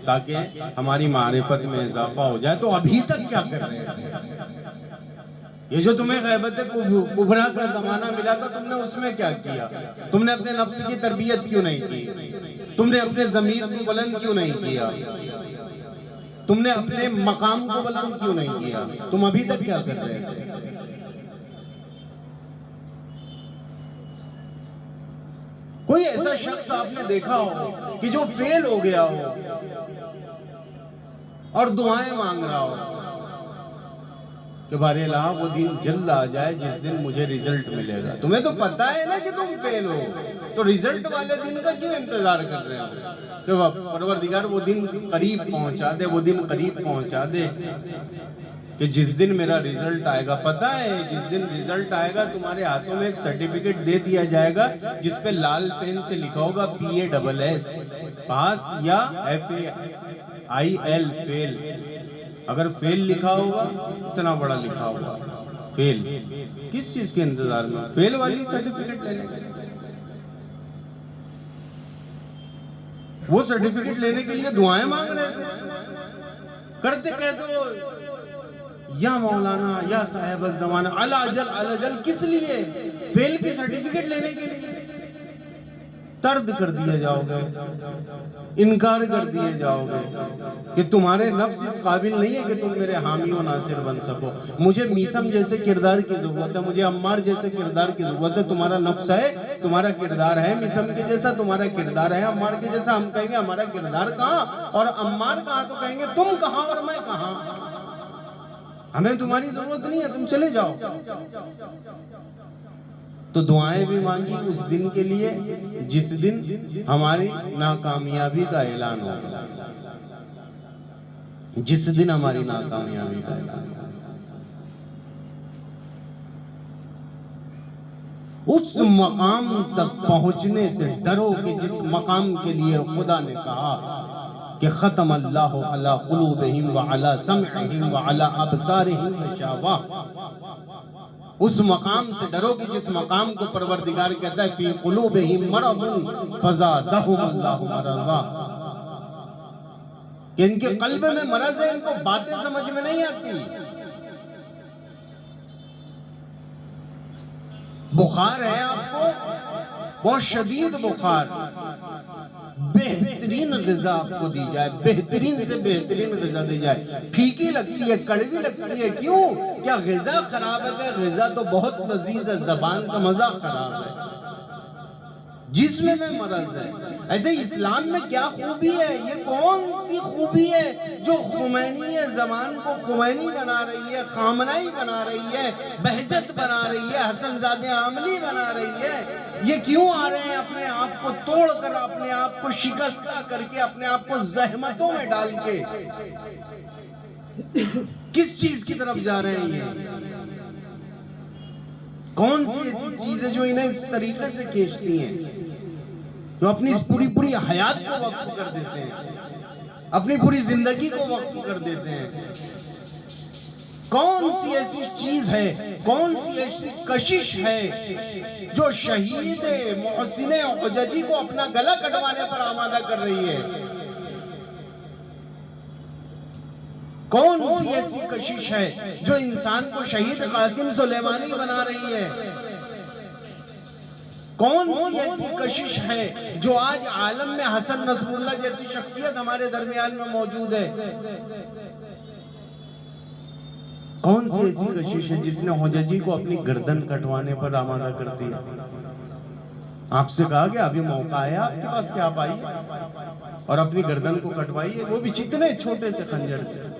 Speaker 1: ताकि हमारी मारिफत में इजाफा हो जाए। तो अभी तक क्या कर रहे हैं? ये जो तुम्हें गैबत कुबरा का जमाना मिला था, तुमने उसमें क्या किया? तुमने अपने नफ्स की तरबियत क्यों नहीं की? तुमने अपने ज़मीर को बुलंद क्यों नहीं किया? तुमने अपने मकाम को बुलंद क्यों नहीं किया? तुम अभी तक क्या कर रहे थे? कोई ऐसा शख्स आपने देखा हो कि जो फेल हो गया हो और दुआएं मांग रहा हो कि बारे अल्लाह वो दिन जल्द आ जाए जिस दिन मुझे रिजल्ट मिलेगा? तुम्हें तो पता है ना कि तुम फेल हो, तो रिजल्ट वाले दिन का क्यों इंतजार कर रहे हो? कि परवरदिगार वो दिन करीब पहुंचा दे, वो दिन करीब पहुंचा दे कि जिस दिन मेरा रिजल्ट आएगा। पता है जिस दिन रिजल्ट आएगा तुम्हारे हाथों में एक सर्टिफिकेट दे दिया जाएगा जिस पे लाल पेन से लिखा होगा PASS पास या FAIL फेल। अगर फेल लिखा होगा, इतना बड़ा लिखा होगा फेल, किस चीज के इंतजार में? फेल वाली सर्टिफिकेट लेने के लिए, वो सर्टिफिकेट लेने के लिए दुआएं मांग रहे थे। करते कह दो या मौलाना या साहिब ज़माना अला अजल किस लिए? फेल की सर्टिफिकेट लेने के लिए तर्द कर दिए जाओगे, इनकार कर दिए जाओगे कि तुम्हारे नफ्स इस काबिल नहीं है कि तुम मेरे हामी और नासिर बन सको। मुझे मीसम जैसे किरदार की जरूरत है, मुझे अम्मार जैसे किरदार की जरूरत है। तुम्हारा नफ्स है, तुम्हारा किरदार है, मीसम के जैसा तुम्हारा किरदार है, अम्मार के जैसा। हम कहेंगे हमारा किरदार कहाँ और अम्मार कहाँ, तो कहेंगे तुम कहाँ और मैं कहाँ। हमें तुम्हारी जरूरत नहीं है, तुम चले जाओ। तो दुआएं भी मांगी उस दिन के लिए जिस दिन हमारी नाकामयाबी का ऐलान हो, जिस दिन हमारी नाकामयाबी का ऐलान हो। उस मकाम तक पहुंचने से डरो कि जिस मकाम के लिए खुदा ने कहा कि खत्म अल्लाहु अला कुलूबिहिम व अला समइहिम व अला अबसारिहिम गशावा। उस मकाम से डरो कि जिस मकाम को परवरदिगार कहता है फी कुलूबिहिम मरदुन फज़ादहुम अल्लाहु मरज़ा, कि इनके कल्ब में मरज है, इनको बातें समझ में नहीं आती। बुखार है आपको, बहुत शदीद बुखार, बेहतरीन ग़िज़ा आपको दी जाए, बेहतरीन से बेहतरीन ग़िज़ा दी जाए। फीकी लगती है, कड़वी लगती है, क्यों? क्या ग़िज़ा खराब है? क्या ग़िज़ा तो बहुत लजीज है, ज़बान का मज़ा खराब है, जिस्म में मरज है। ऐसे इस्लाम में क्या खूबी है? ये कौन सी खूबी है जो खुमैनी ज़मान को खुमैनी बना रही है, खामनाई बना रही है, बहजत बना रही है, हसनज़ादे आमली बना रही है? ये क्यों आ रहे हैं अपने आप को तोड़कर, अपने आप को शिकस्ता करके, अपने आप को ज़हमतों में डाल के? किस चीज की तरफ जा रहे हैं ये? कौन सी ऐसी चीजें जो इन्हें इस तरीके से खींचती हैं, जो अपनी पूरी हयात को वक्फ कर देते हैं, अपनी पूरी जिंदगी को वक्फ कर देते हैं? कौन सी ऐसी चीज है, कौन सी ऐसी कशिश है जो शहीद मोहसिन हुजजी को अपना गला कटवाने पर आमादा कर रही है? कौन सी ऐसी कशिश है जो इंसान को शहीद कासिम सुलेमानी बना रही है? कौन सी ऐसी कशिश है जो आज आलम में हसन नसरुल्लाह जैसी शख्सियत हमारे दरमियान में मौजूद है? कौन सी ऐसी कशिश है जिसने हुजजी को अपनी गर्दन कटवाने पर आमादा कर दिया? आपसे कहा गया अभी मौका है आपके पास कि आप आइए और अपनी गर्दन को कटवाइए, वो भी कितने छोटे से खंजर से।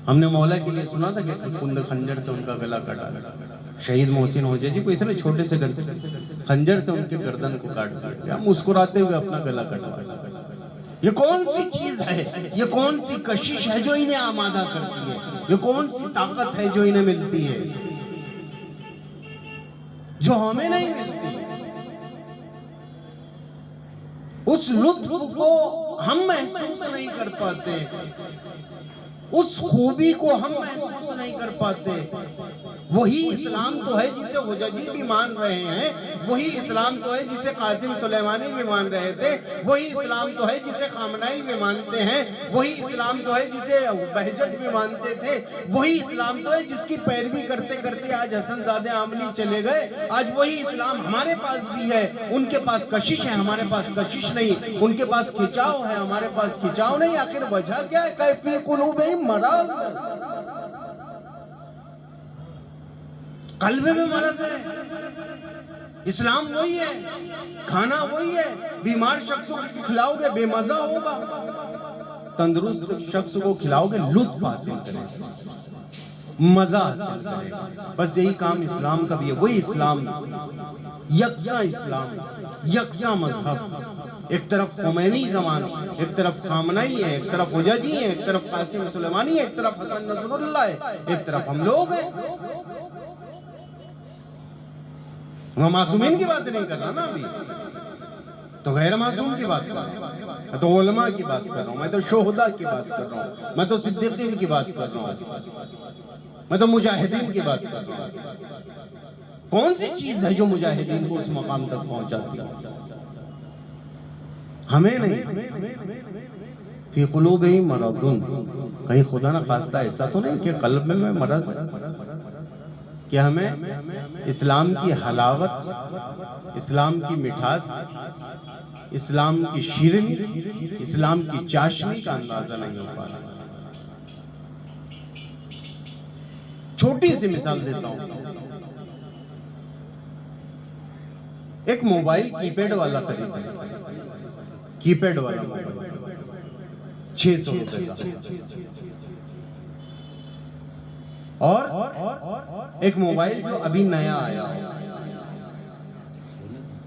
Speaker 1: हमने मौला के लिए सुना था कि कुंद खंजर से उनका गला कटा। शहीद मोहसिन हुजैजी को इतने छोटे से खंजर से उनके गर्दन को काट दिया, मुस्कुराते हुए अपना गला कटवा। ये कौन सी चीज है, ये कौन सी कशिश है जो इन्हें आमादा करती है? ये कौन सी ताकत है जो इन्हें मिलती है, जो हमें नहीं मिलती? उस लुत्फ को हम महसूस नहीं कर पाते, उस खूबी को हम महसूस नहीं कर पाते। वही इस्लाम तो है जिसे हुजजी भी मान रहे हैं, वही इस्लाम तो है जिसे कासिम सुलेमानी भी मान रहे थे, वही इस्लाम तो है जिसे खामनाई भी मानते हैं, वही इस्लाम तो है जिसे बहजत भी मानते थे, वही इस्लाम तो है जिसकी पैरवी करते करते आज हसनज़ादे आमली चले गए। आज वही इस्लाम हमारे पास भी है। उनके पास कशिश है, हमारे पास कशिश नहीं। उनके पास खिंचाव है, हमारे पास खिंचाव नहीं। आखिर वजह क्या है? कैफी कुलूबिहिम मरज़, कल्बे में मरज़ है। इस्लाम वही है, खाना वही है। बीमार शख्स को खिलाओगे बेमजा होगा, तंदुरुस्त शख्स को खिलाओगे लुत्फ हासिल करेगा, मजा हासिल करेगा। बस यही काम इस्लाम का भी है। वही इस्लाम, यकसा इस्लाम, यकसा मजहब। एक तरफ खुमैनी ज़मान, एक तरफ खामनाई है, एक तरफ हुजजी है, एक तरफ कासिम सुलेमानी है, एक तरफ हसन नसरुल्लाह है, एक तरफ हम लोग हैं। मैं मासूमीन की बात नहीं कर रहा ना अभी, तो गैर मासूम की बात कर रहा हूँ, मैं तो उलमा की बात कर रहा हूँ, मैं तो शोहदा की बात कर रहा हूँ, मैं तो सिद्दीकीन की बात कर रहा हूँ, मैं तो मुजाहिदीन की बात कर रहा हूँ। कौन सी चीज है जो मुजाहिदीन को उस मकाम तक पहुंचाती है? हमें नहीं। फी कुलूबिहिम मरदुन, कहीं खुदा ना खास्ता ऐसा तो नहीं कि कल्ब में मरज़ है, कि हमें इस्लाम की हलावत, इस्लाम की मिठास, इस्लाम की शीरनी, इस्लाम की चाशनी का अंदाजा नहीं हो पा रहा। छोटी सी मिसाल देता हूं, एक मोबाइल कीपैड वाला खरीदा, कीपैड वाला मोबाइल 600 रुपए का, और एक मोबाइल जो अभी नया आया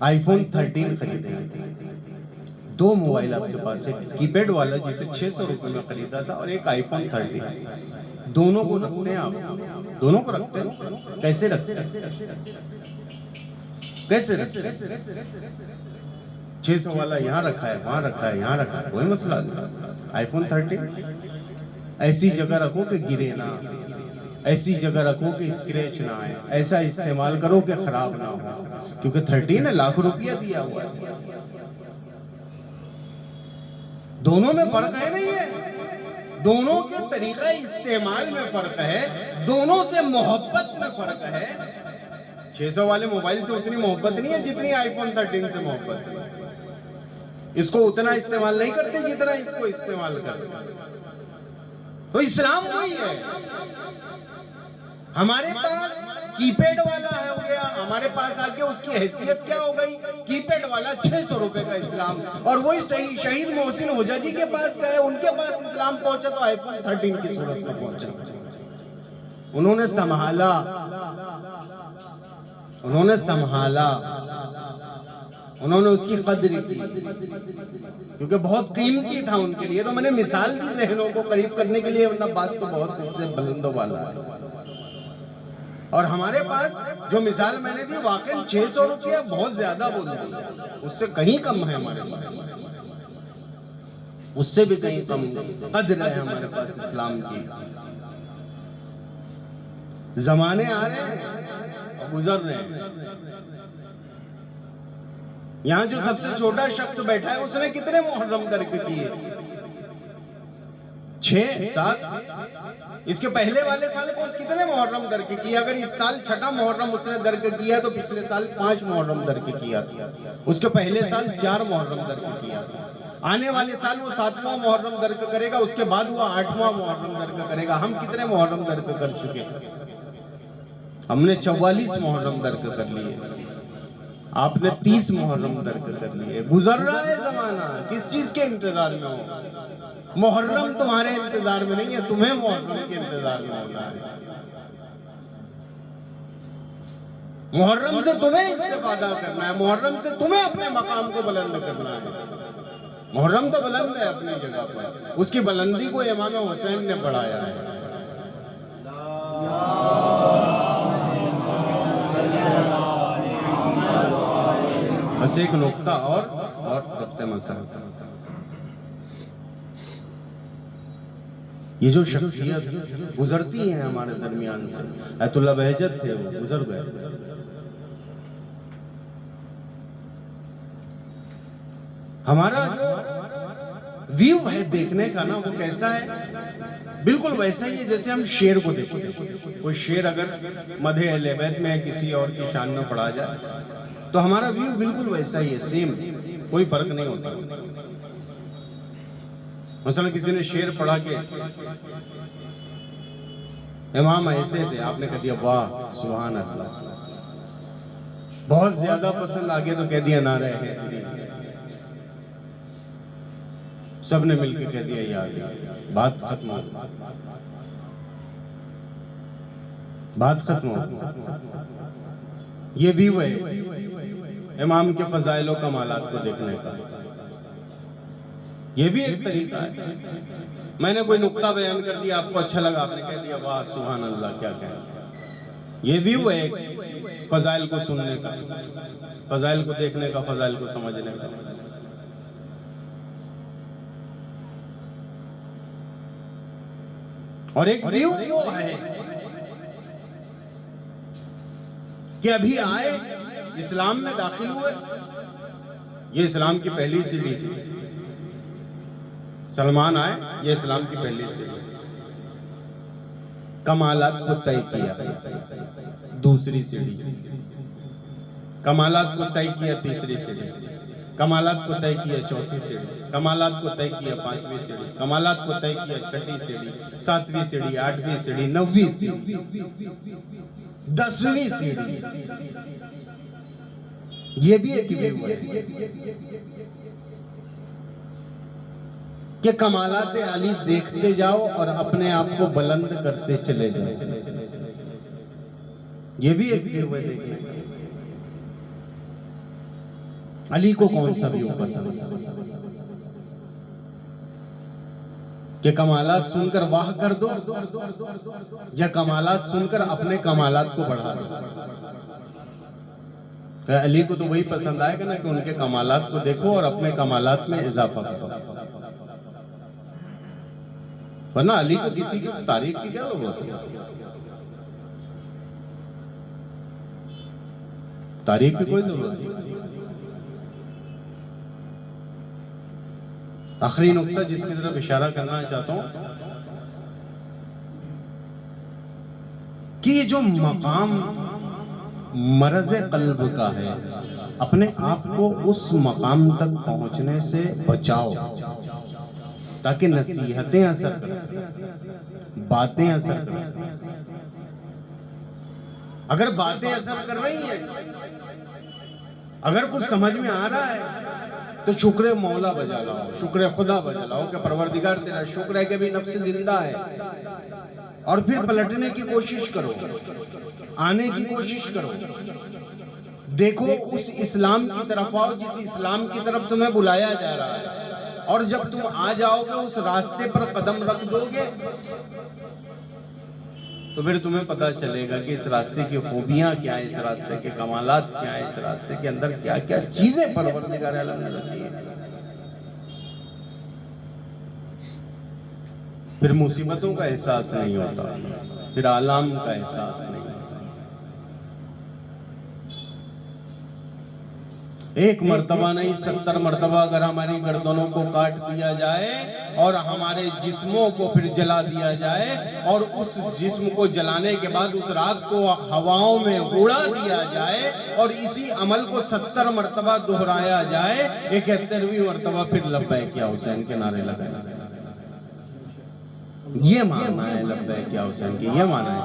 Speaker 1: आईफोन 13 खरीदे। दो मोबाइल आपके पास, एक कीपैड वाला जिसे 600 रुपए में खरीदा था और एक आईफोन 13। दोनों को रखते हैं आप? दोनों को रखते हैं? कैसे रखते हैं? कैसे रखते हैं? 600 वाला यहाँ रखा है, वहां रखा है, यहाँ रखा है, कोई मसला नहीं। आईफोन 13 ऐसी जगह रखो कि गिरे ना, ऐसी जगह रखो कि स्क्रैच ना आए, ऐसा इस्तेमाल करो कि खराब ना हो, क्योंकि 13 है, लाख रुपया दिया हुआ है। दोनों में फर्क है नहीं है, दोनों के तरीका इस्तेमाल में फर्क है, दोनों से मोहब्बत में फर्क है। 600 वाले मोबाइल से उतनी मोहब्बत नहीं है जितनी आईफोन 13 से मोहब्बत है। इसको उतना इस्तेमाल नहीं करते जितना इसको इस्तेमाल करते। तो इस्लाम वही है। हमारे पास कीपैड वाला है, हो गया, हमारे पास आके उसकी हैसियत क्या हो गई? कीपैड वाला 600 रुपए का इस्लाम। और वही सही शहीद मोहसिन होजा जी के पास गए, उनके पास इस्लाम पहुंचा तो आईफोन 13 की सूरत में पहुंचा। उन्होंने संभाला, उन्होंने संभाला, उन्होंने उसकी कदर की, क्योंकि बहुत कीमती था उनके लिए। तो मैंने मिसाल दी ज़हनों को करीब करने के लिए, वरना बात तो बहुत इससे बुलंदों वाला है। और हमारे पास जो मिसाल मैंने दी, वाकई 600 रुपया बहुत ज्यादा बोल दिया, उससे कहीं कम है हमारे पास, उससे भी कहीं कम कदर है हमारे पास इस्लाम की। जमाने आ रहे हैं और गुजर रहे हैं। यहाँ जो सबसे छोटा शख्स बैठा है, उसने कितने मुहर्रम दर्क किए? 6, 7। इसके पहले वाले साल को कितने मुहर्रम दर्क किए? अगर इस साल छठा मुहर्रम उसने दर्क किया तो पिछले साल 5 मुहर्रम दर्क किया था, उसके पहले साल 4 मुहर्रम दर्क किया था। आने वाले साल वो 7वां मुहर्रम दर्क करेगा, उसके बाद वो 8वां मुहर्रम दर्क करेगा। हम कितने मुहर्रम दर्क कर चुके? हमने 44 मुहर्रम दर्क कर लिए, आपने 30 मुहर्रम दर्क कर लिए। गुजर रहा है जमाना, किस चीज के इंतजार में हो? मुहर्रम तुम्हारे इंतजार में नहीं है, तुम्हें मुहर्रम के इंतजार में होना है। मुहर्रम से तुम्हें इस्तेफादा करना है, मुहर्रम से तुम्हें अपने मकाम को बुलंद करना है। मुहर्रम तो बुलंद है अपनी जगह पर, उसकी बुलंदी को इमाम हुसैन ने बढ़ाया है। बस एक नुक्ता और रफ्ते मसला, ये जो शख्सियत गुजरती है हमारे दरमियान से, अयतुल्लाह बहजत थे, वो गुजर गए। हमारा जो व्यू है देखने का ना, वो कैसा है? बिल्कुल वैसा ही है जैसे हम शेर को देखते हैं। कोई शेर अगर मदहे अहले बैत में किसी और की शान में पढ़ा जाए तो हमारा व्यू बिल्कुल वैसा ही है, सेम, कोई फर्क नहीं होता। मसलन किसी ने शेर पढ़ा के इमाम ऐसे थे, आपने कह दिया वाह सुभान अल्लाह, बहुत ज्यादा पसंद आ गया तो कह दिया नारा है, सबने मिलकर कह दिया याद, बात खत्म हो, बात खत्म हो। ये व्यू है इमाम के फजाइल और कमालात को देखने का, ये भी एक तरीका है। मैंने कोई नुक्ता बयान कर दिया, आपको अच्छा लगा, आपने कह दिया वाह सुभान अल्लाह, क्या कहना। ये व्यू है फजाइल को सुनने का, फजाइल को देखने का, फजाइल को समझने का। और एक व्यू वो है कि अभी आए, इस्लाम में दाखिल हुए, ये इस्लाम की पहली सीढ़ी थी। सलमान आए, ये इस्लाम की पहली सीढ़ी। कमालात को तय किया, दूसरी सीढ़ी। कमालात को तय किया, तीसरी सीढ़ी। कमालात को तय किया, चौथी सीढ़ी। कमालात को तय किया, पांचवी सीढ़ी। कमालात को तय किया, छठी सीढ़ी, सातवीं सीढ़ी, आठवीं सीढ़ी, नौवीं सीढ़ी, 10वीं सीढ़ी। ये भी एक व्यू है कि कमालात अली देखते जाओ और अपने आप को बुलंद करते चले जाओ। ये भी एक व्यू है। देखिए अली को कौन सा व्यू पसंद है कि कमालात सुनकर वाह कर दो या कमालात सुनकर अपने कमालात को बढ़ा दो। अली को तो वही पसंद आएगा ना कि उनके कमालात को देखो और अपने कमालात में इजाफा करो, वरना अली को किसी की तारीफ की क्या जरूरत है? तारीफ की कोई जरूरत नहीं। आखिरी नुक्ता जिसकी तरफ इशारा करना चाहता हूं कि ये जो मकाम मरज़ कल्ब का है, अपने आप को उस मकाम तक पहुंचने से बचाओ ताकि नसीहतें असर कर सकें, बातें असर कर सकें। अगर बातें असर कर रही हैं, अगर कुछ समझ में आ रहा है तो शुक्र मौला बजा लाओ, शुक्र खुदा बजा लाओ कि परवरदिगार तेरा शुक्र है कि भी नफ्स जिंदा है। और फिर पलटने की कोशिश करो, आने की कोशिश करो, देखो उस इस्लाम की तरफ आओ जिस इस्लाम की तरफ तुम्हें बुलाया जा रहा है। और जब तुम आ जाओगे, उस रास्ते पर कदम रख दोगे, तो फिर तुम्हें पता चलेगा कि इस रास्ते की खूबियां क्या है, इस रास्ते के कमालात क्या है, इस रास्ते के अंदर क्या क्या चीजें परवरदिगार आलम ने रखी है। फिर मुसीबतों का एहसास नहीं होता, फिर आलाम का एहसास नहीं होता। एक मर्तबा नहीं 70 मर्तबा अगर हमारी गर्दनों को काट दिया जाए और हमारे जिस्मों को फिर जला दिया जाए और उस जिस्म को जलाने के बाद उस राख को हवाओं में उड़ा दिया जाए और इसी अमल को 70 मर्तबा दोहराया जाए, 71वीं मर्तबा फिर लब्बैक या हुसैन के नारे लगाना। ये मानना है लब्बैक या हुसैन के, ये माना है।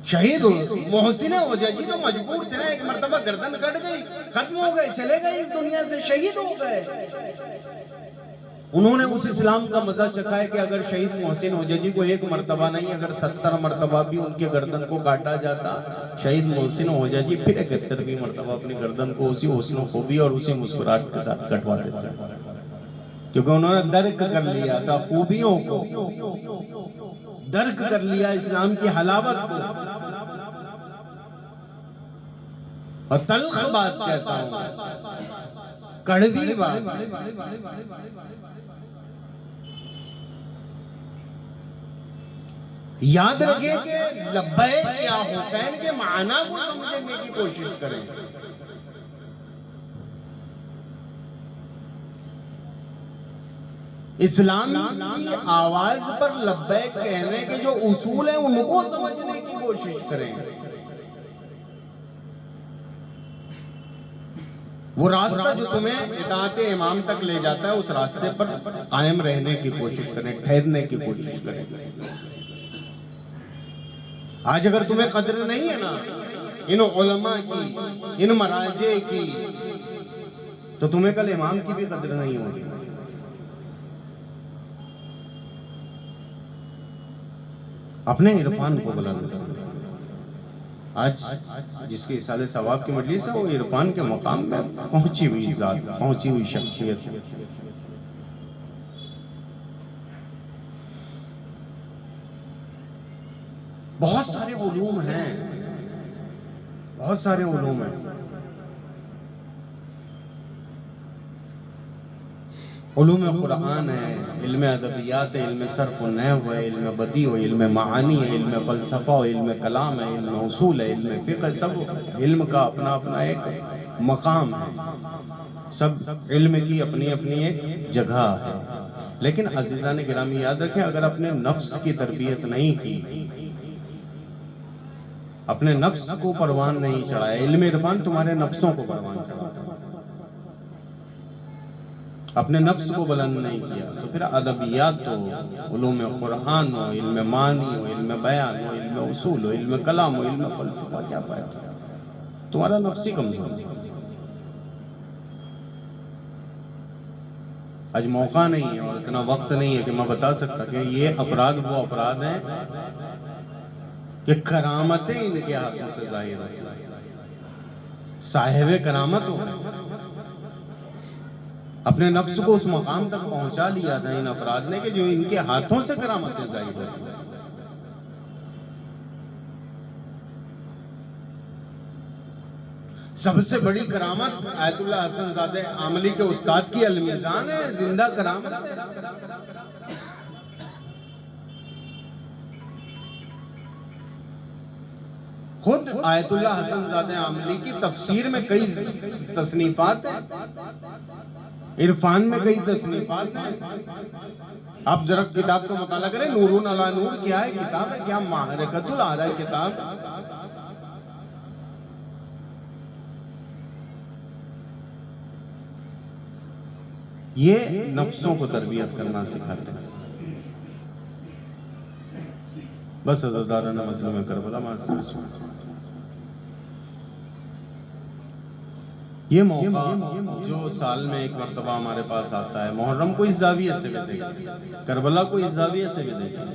Speaker 1: शहीद मोहसिन औजाजी तो मजबूर थे ना, एक मर्तबा गर्दन कट गई, खत्म हो गए, चले गए इस दुनिया से, शहीद हो गए। उन्होंने उस इस्लाम का मजा चखा है कि अगर शहीद मोहसिन औजाजी को एक मर्तबा नहीं, अगर 70 मर्तबा भी उनके गर्दन को काटा जाता, शहीद मोहसिन औजाजी फिर 71वीं मर्तबा अपनी गर्दन को उसी हुस्न खूबी और उसी मुस्कुराहट के साथ कटवा देते, क्योंकि उन्होंने दर्क कर लिया था खूबियों को, दर्क कर लिया इस्लाम की हलावत को। और तल्ख बात कहता हूं, कड़वी बात, याद रखें कि लब्बैक या हुसैन के माना को समझने की कोशिश करें। इस्लाम की आवाज पर लब्बैक कहने के जो उसूल हैं उनको समझने की कोशिश करें। वो रास्ता जो तुम्हें इताअत इमाम तक ले जाता है, उस रास्ते पर कायम रहने की कोशिश करें, ठहरने की कोशिश करें। आज अगर तुम्हें कद्र नहीं है ना इन उलमा की, इन मराजे की, तो तुम्हें कल इमाम की भी कद्र नहीं होगी। अपने इरफान को बुलंद करो। आज जिसके इसाले सवाब की मजलिस है, वो इरफान के मकाम में पहुंची हुई जात, पहुंची हुई शख्सियत है। बहुत सारे उलूम हैं, बहुत सारे उलूम हैं। उलूम कुरान है, इल्म अदबियात है, इल्म सर्फ व नहव है, इल्म बदी है, इल्म मानी है, इल्म फलसफा है, इल्म कलाम है, इल्म उसूल है, इल्म फिक़्ह, सब इल्म का अपना अपना एक मकाम है, सब इल्म की अपनी अपनी एक जगह है। लेकिन अजीज़ान गिरामी याद रखें, अगर अपने नफ्स की तरबियत नहीं की, अपने नफ्स को परवान नहीं चढ़ाया, इल्म इरफान तुम्हारे नफ्सों को परवान चढ़ाता, अपने नफ्स को बुलंद नहीं किया, तो फिर अदबियात हो, उलूम कुरान हो, इल्म मानी हो, इल्म बयान हो, इल्म उसूल हो, इल्म कलाम हो, इल्म फलसफा, क्या फायदा? तुम्हारा नफ्स ही कमजोर है। आज मौका नहीं है और इतना वक्त नहीं है कि मैं बता सकता कि ये अपराध वो अपराध हैं कि करामतें इनके हाथों से जाहिर हो, साहिब करामत हो, अपने नफ्स को उस मकाम तक पहुंचा लिया था इन अपराध ने कि जो इनके हाथों से करामतें जाहिर हो। सबसे बड़ी करामत आयतुल्लाह हसन ज़ादे आमली के उस्ताद की अलमीज़ान है, जिंदा करामत है। खुद आयतुल्लाह हसन ज़ादे आमली की तफसीर में कई तसनीफात हैं, इरफान में कई तसनीफात हैं। आप जरा किताब का मुताला करें, नूरुन अला नूर क्या है किताब है, क्या माहरकतुल आरा किताब। ये नफ्सों को तरबियत करना सिखाते हैं। बस हज़रदाराना मज़लूम करबला मानसूर, ये मौका जो साल में एक मरतबा हमारे पास आता है, मुहर्रम को इस ज़ाविये से भी देखें, करबला को इस ज़ाविये से भी देखें।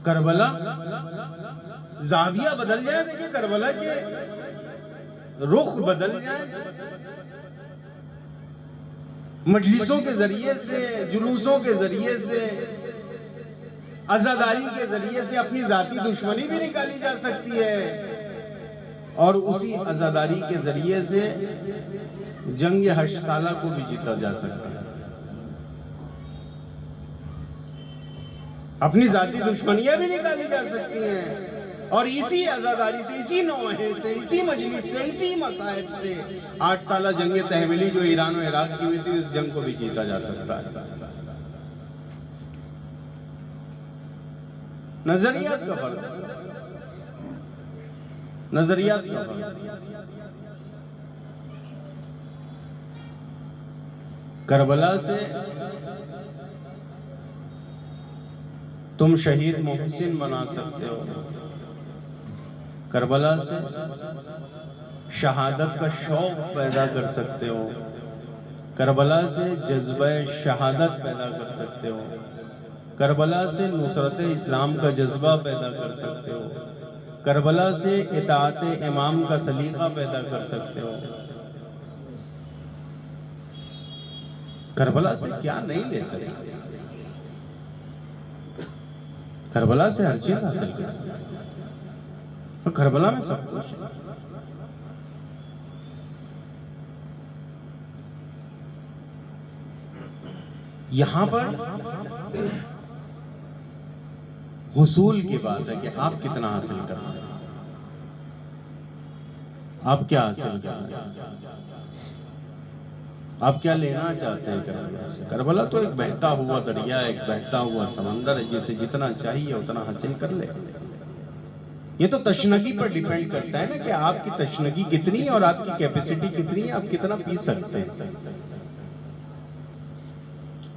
Speaker 1: करबला ज़ाविया बदल जाए, देखिए करबला के रुख बदल जाए, मजलिसों के जरिए से, जुलूसों के जरिए से, अज़ादारी के जरिए से अपनी जाती दुश्मनी भी निकाली जा सकती है और उसी अज़ादारी के जरिए से जंग हश्र को भी जीता जा सकता है। अपनी जाती दुश्मनियां भी निकाली जा सकती हैं और इसी अज़ादारी से, इसी नौहे से, इसी मजलिस से, इसी मसाइब से 8 साल जंग तहमीली जो ईरान और इराक की हुई थी, उस जंग को भी जीता जा सकता है। नजरियात का फर्क, नजरियात का फर्क। करबला से तुम शहीद मोहसिन बना सकते हो, करबला से शहादत का शौक पैदा कर सकते हो, करबला से जज्बा शहादत पैदा कर सकते हो, करबला से नुसरत इस्लाम का जज्बा पैदा कर सकते हो, करबला से इताअत इमाम का सलीका पैदा कर सकते हो। करबला से क्या नहीं ले सकते, करबला से हर चीज हासिल कर सकते, और करबला में सब कुछ। यहां पर हुसूल की बात है कि आप कितना हासिल कर रहे हैं, आप क्या हासिल कर रहे हैं, आप क्या लेना चाहते हैं करबला से। करबला तो एक बहता हुआ दरिया, एक बहता हुआ समंदर है, जिसे जितना चाहिए उतना हासिल कर ले। ये तो तशनगी पर डिपेंड करता है ना कि आपकी तशनगी कितनी है और आपकी कैपेसिटी कितनी है, आप कितना पी सकते हैं।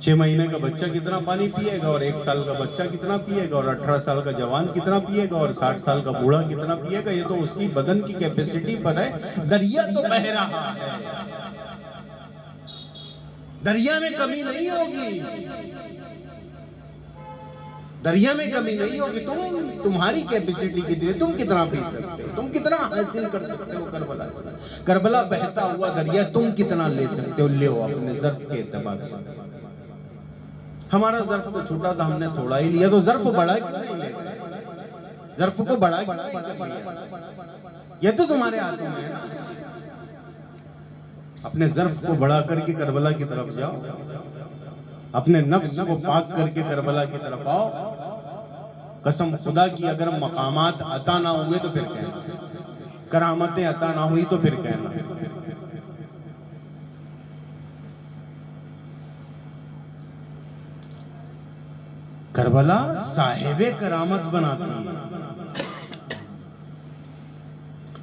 Speaker 1: 6 महीने का बच्चा कितना पानी पिएगा और 1 साल का बच्चा कितना पिएगा और 18 साल का जवान कितना पिएगा और 60 साल का बूढ़ा कितना पिएगा, ये तो उसकी बदन की कैपेसिटी पर है। दरिया तो बह रहा है, दरिया में कमी नहीं होगी, दरिया में कमी नहीं होगी। तुम्हारी कैपेसिटी कितनी, तुम कितना पी सकते हो, तुम कितना हासिल कर सकते हो करबला से। करबला बहता हुआ दरिया, तुम कितना ले सकते हो, ले अपने ज़र्फ के एतबार से। हमारा ज़र्फ तो छोटा था, हमने थोड़ा ही लिया, तो ज़र्फ बड़ा क्यों नहीं ले, ज़र्फ को बड़ा क्यों नहीं लिया, ये तो तुम्हारे हाथों में है ना। अपने ज़र्फ को बढ़ा करके करबला की तरफ जाओ, अपने नफ्स को पाक करके करबला की तरफ आओ। कसम खुदा की अगर मकामात अता ना हुए तो फिर कहना, करामतें अता ना हुई तो फिर कहना। करबला साहिबे करामत बनाती है।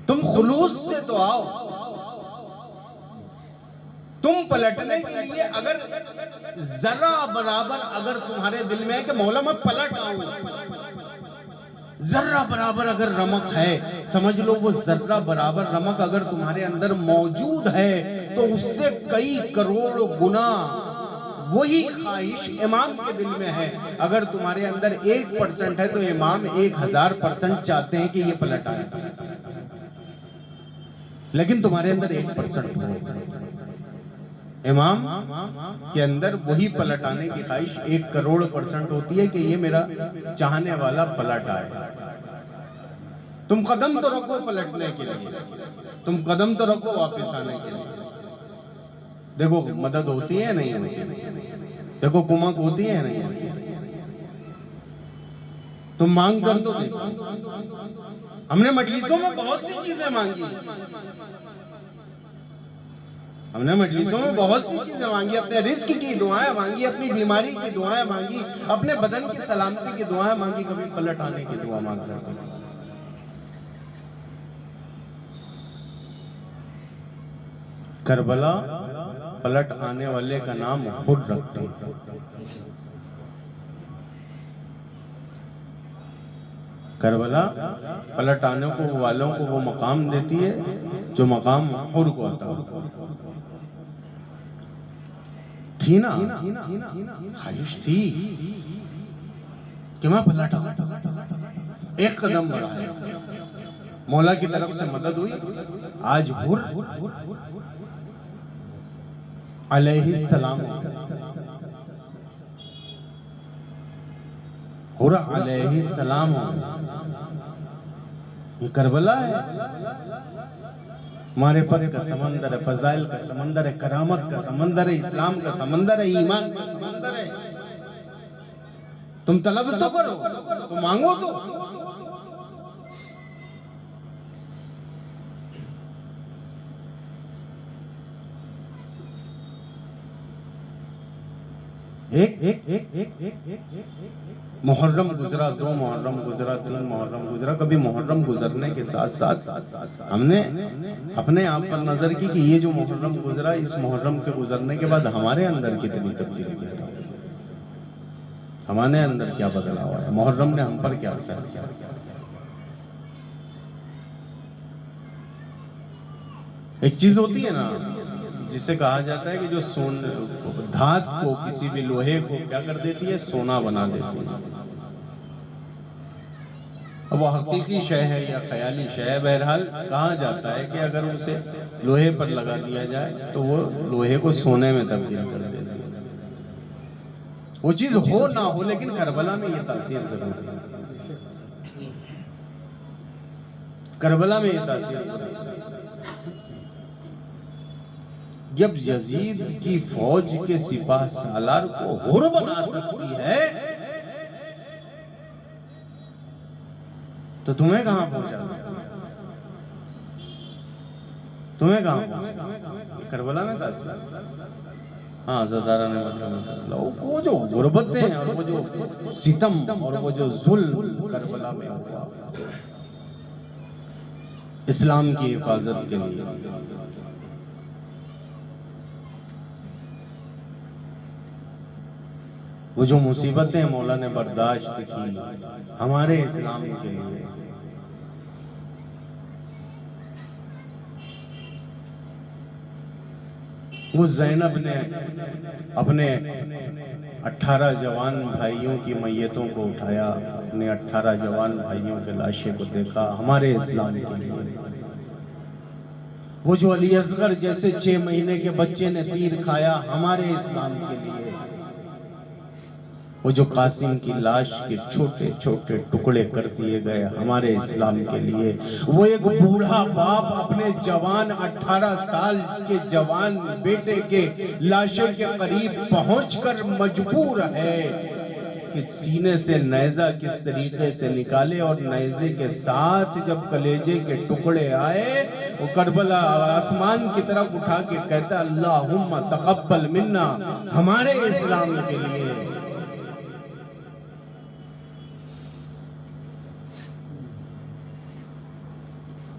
Speaker 1: तुम खुलूस से तो आओ। तुम पलटने के लिए अगर जरा बराबर अगर तुम्हारे दिल में है कि मौला मैं पलट आऊं, जर्रा बराबर अगर रमक है, समझ लो वो जर्रा बराबर रमक अगर तुम्हारे अंदर मौजूद है तो उससे कई करोड़ गुना वही ख्वाहिश इमाम के दिल में है। अगर तुम्हारे अंदर 1% है तो इमाम 1000% चाहते हैं कि ये पलट आए, लेकिन तुम्हारे अंदर 1% है। इमाम के अंदर वही पलट आने की ख्वाहिश 1 करोड़% होती है कि ये मेरा चाहने वाला पलट आए। तुम कदम तो रखो पलटने के लिए, तुम कदम तो रखो वापस आने के लिए। देखो मदद होती है नहीं होती, देखो कुमक होती है नहीं, तुम मांग कर तो देखो। हमने मजलिसों में बहुत सी चीजें मांगी, हमने मजलिसों में बहुत सी चीजें मांगी, अपने रिस्क की दुआएं मांगी, अपनी बीमारी की दुआएं मांगी, अपने बदन की सलामती की दुआएं मांगी, कभी पलट आने की दुआ मांग कर। करबला पलट आने वाले का नाम खुद रखते हैं। करबला पलट आने को वालों को वो मकाम देती है जो मकाम खुद को आता थी ना। ख्वाहिश थी कि मैं पलट आऊं, एक कदम बढ़ाया, मौला की तरफ से मदद हुई। आज हुर अलैहिस्सलाम, हुर अलैहिस्सलाम, ये करबला है। मारिफत का समंदर है, फजाइल का समंदर है, करामत का समंदर है, इस्लाम का समंदर है, ईमान का समंदर है। तुम तलब तो करो, तुम मांगो तो। मुहर्रम गुजरा, 2 मुहर्रम गुजरा, 3 मुहर्रम गुजरा। कभी मुहर्रम गुजरने के साथ साथ हमने अपने आप पर नजर की कि ये जो मुहर्रम गुजरा, इस मुहर्रम के गुजरने के बाद हमारे अंदर कितनी तब्दीली है, हमारे अंदर क्या बदलाव आया, मुहर्रम ने हम पर क्या असर किया। एक चीज होती है ना जिसे कहा जाता है कि जो धात को, किसी भी लोहे को क्या कर देती है, सोना बना देती है। अब वो हकीकी शय है या ख्याली शय है, बहरहाल कहा जाता है कि अगर उसे लोहे पर लगा दिया जाए तो वो लोहे को सोने में तब्दील कर देती है। वो चीज हो ना हो, लेकिन करबला में ये तासीर जरूर है, करबला में ये तासीर जरूर है। जब यजीद की फौज के सिपाह सालार को हुर बना सकती है तो तुम्हें कहां पहुंचा सकती है, तुम्हें कहां पहुंचा। करबला में था। हाँ, ज़दारा ने मसला वो जो गुर्बतें हैं और वो जो सितम और वो जो जुल्म करबला में हुआ इस्लाम की हिफाजत के लिए, वो जो मुसीबतें मौला ने बर्दाश्त की हमारे इस्लाम के लिए, वो ज़ैनब ने अपने 18 जवान भाइयों की मैयतों को उठाया, अपने 18 जवान भाइयों के लाशें को देखा हमारे इस्लाम के लिए। वो जो अली असगर जैसे 6 महीने के बच्चे ने तीर खाया हमारे इस्लाम के लिए। वो जो कासिम की लाश के छोटे छोटे टुकड़े कर दिए गए हमारे इस्लाम के लिए, वो एक बूढ़ा बाप अपने जवान 18 साल के जवान बेटे के लाशे के करीब पहुंचकर मजबूर है कि सीने से नेज़ा किस तरीके से निकाले, और नेज़े के साथ जब कलेजे के टुकड़े आए वो करबला आसमान की तरफ उठा के कहता अल्लाहुम्मा तक़ब्बल मिन्ना, हमारे इस्लाम के लिए।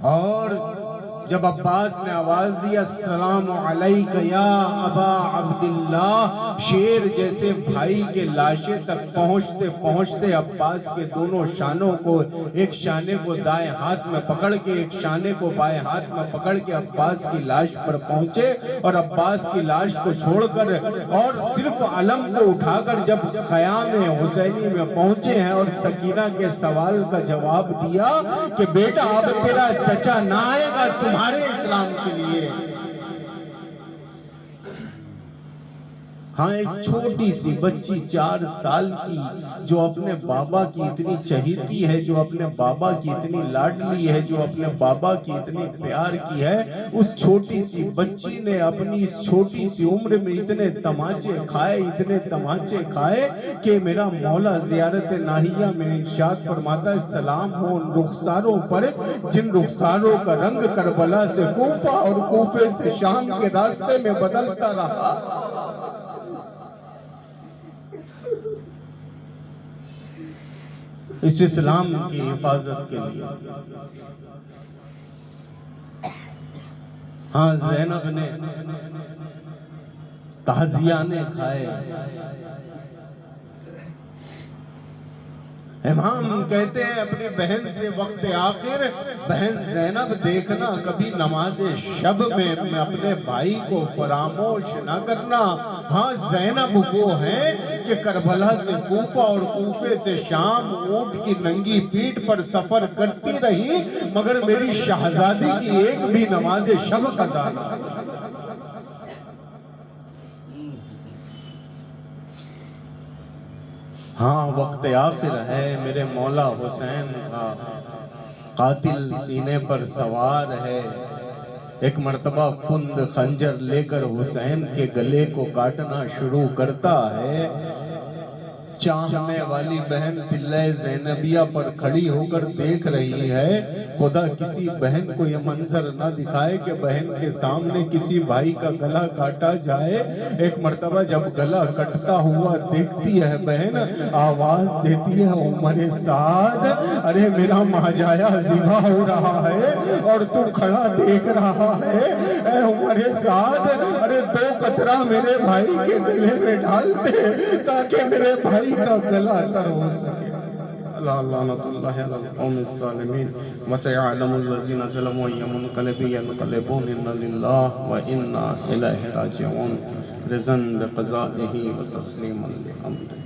Speaker 1: और जब अब्बास ने आवाज दिया सलाम अलैका या अबा अब्दुल्लाह, शेर जैसे भाई के लाशे तक पहुंचते पहुंचते अब्बास के दोनों शानों को, एक शाने को दाएं हाथ में पकड़ के एक शाने को बाएं हाथ में पकड़ के अब्बास की लाश पर पहुंचे, और अब्बास की लाश को छोड़कर और सिर्फ अलम को उठाकर जब क़याम हुसैनी में पहुंचे हैं और सकीना के सवाल का जवाब दिया कि बेटा अब तेरा चचा ना आएगा तुम्हारे इस्लाम के लिए। हाँ, एक छोटी सी बच्ची 4 साल की जो अपने बाबा की इतनी चहेती है, जो अपने बाबा की इतनी लाडली है, जो अपने बाबा की इतनी प्यार की है, उस छोटी सी बच्ची ने अपनी इस छोटी सी उम्र में इतने तमाचे खाए, इतने तमाचे खाए कि मेरा मौला ज़ियारत नाहिया में इरशाद फरमाता है सलाम हो उन रुखसारों पर जिन रुखसारों का रंग करबला से कूफा और कूफे से शाम के रास्ते में बदलता रहा। इस इस्लाम की हिफाजत के लिए हाँ, ज़ैनब ने ताज़ियाने खाए। इमाम कहते हैं अपनी बहन से वक्त आखिर, बहन ज़ैनब देखना कभी नमाज शब में अपने भाई को फरामोश न करना। हाँ, ज़ैनब वो है कि करबला से कूफा और कूफे से शाम ऊंट की नंगी पीठ पर सफर करती रही, मगर मेरी शहजादी की एक भी नमाज शब कज़ा न। हाँ, वक्त आखिर है, मेरे मौला हुसैन का कातिल सीने पर सवार है। एक मर्तबा कुंद खंजर लेकर हुसैन के गले को काटना शुरू करता है। चाहने वाली बहन तिल्ले ज़ैनबिया पर खड़ी होकर देख रही है। खुदा किसी बहन को यह मंजर न दिखाए कि बहन के सामने किसी भाई का गला काटा जाए। एक मर्तबा जब गला कटता हुआ देखती है बहन, आवाज देती है उमरे साद, अरे मेरा महाजाया ज़िबा हो रहा है और तू खड़ा देख रहा है। ए उमरे साद, अरे 2 कतरा मेरे भाई के गले में डाल दे ताकि मेरे भाई का गला तर हो सके। अल्लाह लानतुल्लाहि अलल कौमिस सालिमीन व सयअलमुल लज़ीना ज़लमू यमुनक़लिबू यनक़लिबून इन्ना लिल्लाहि व इन्ना इलैहि राजिऊन रिज़न बिक़ज़ाइही व तस्लीमन लिअम्रिही।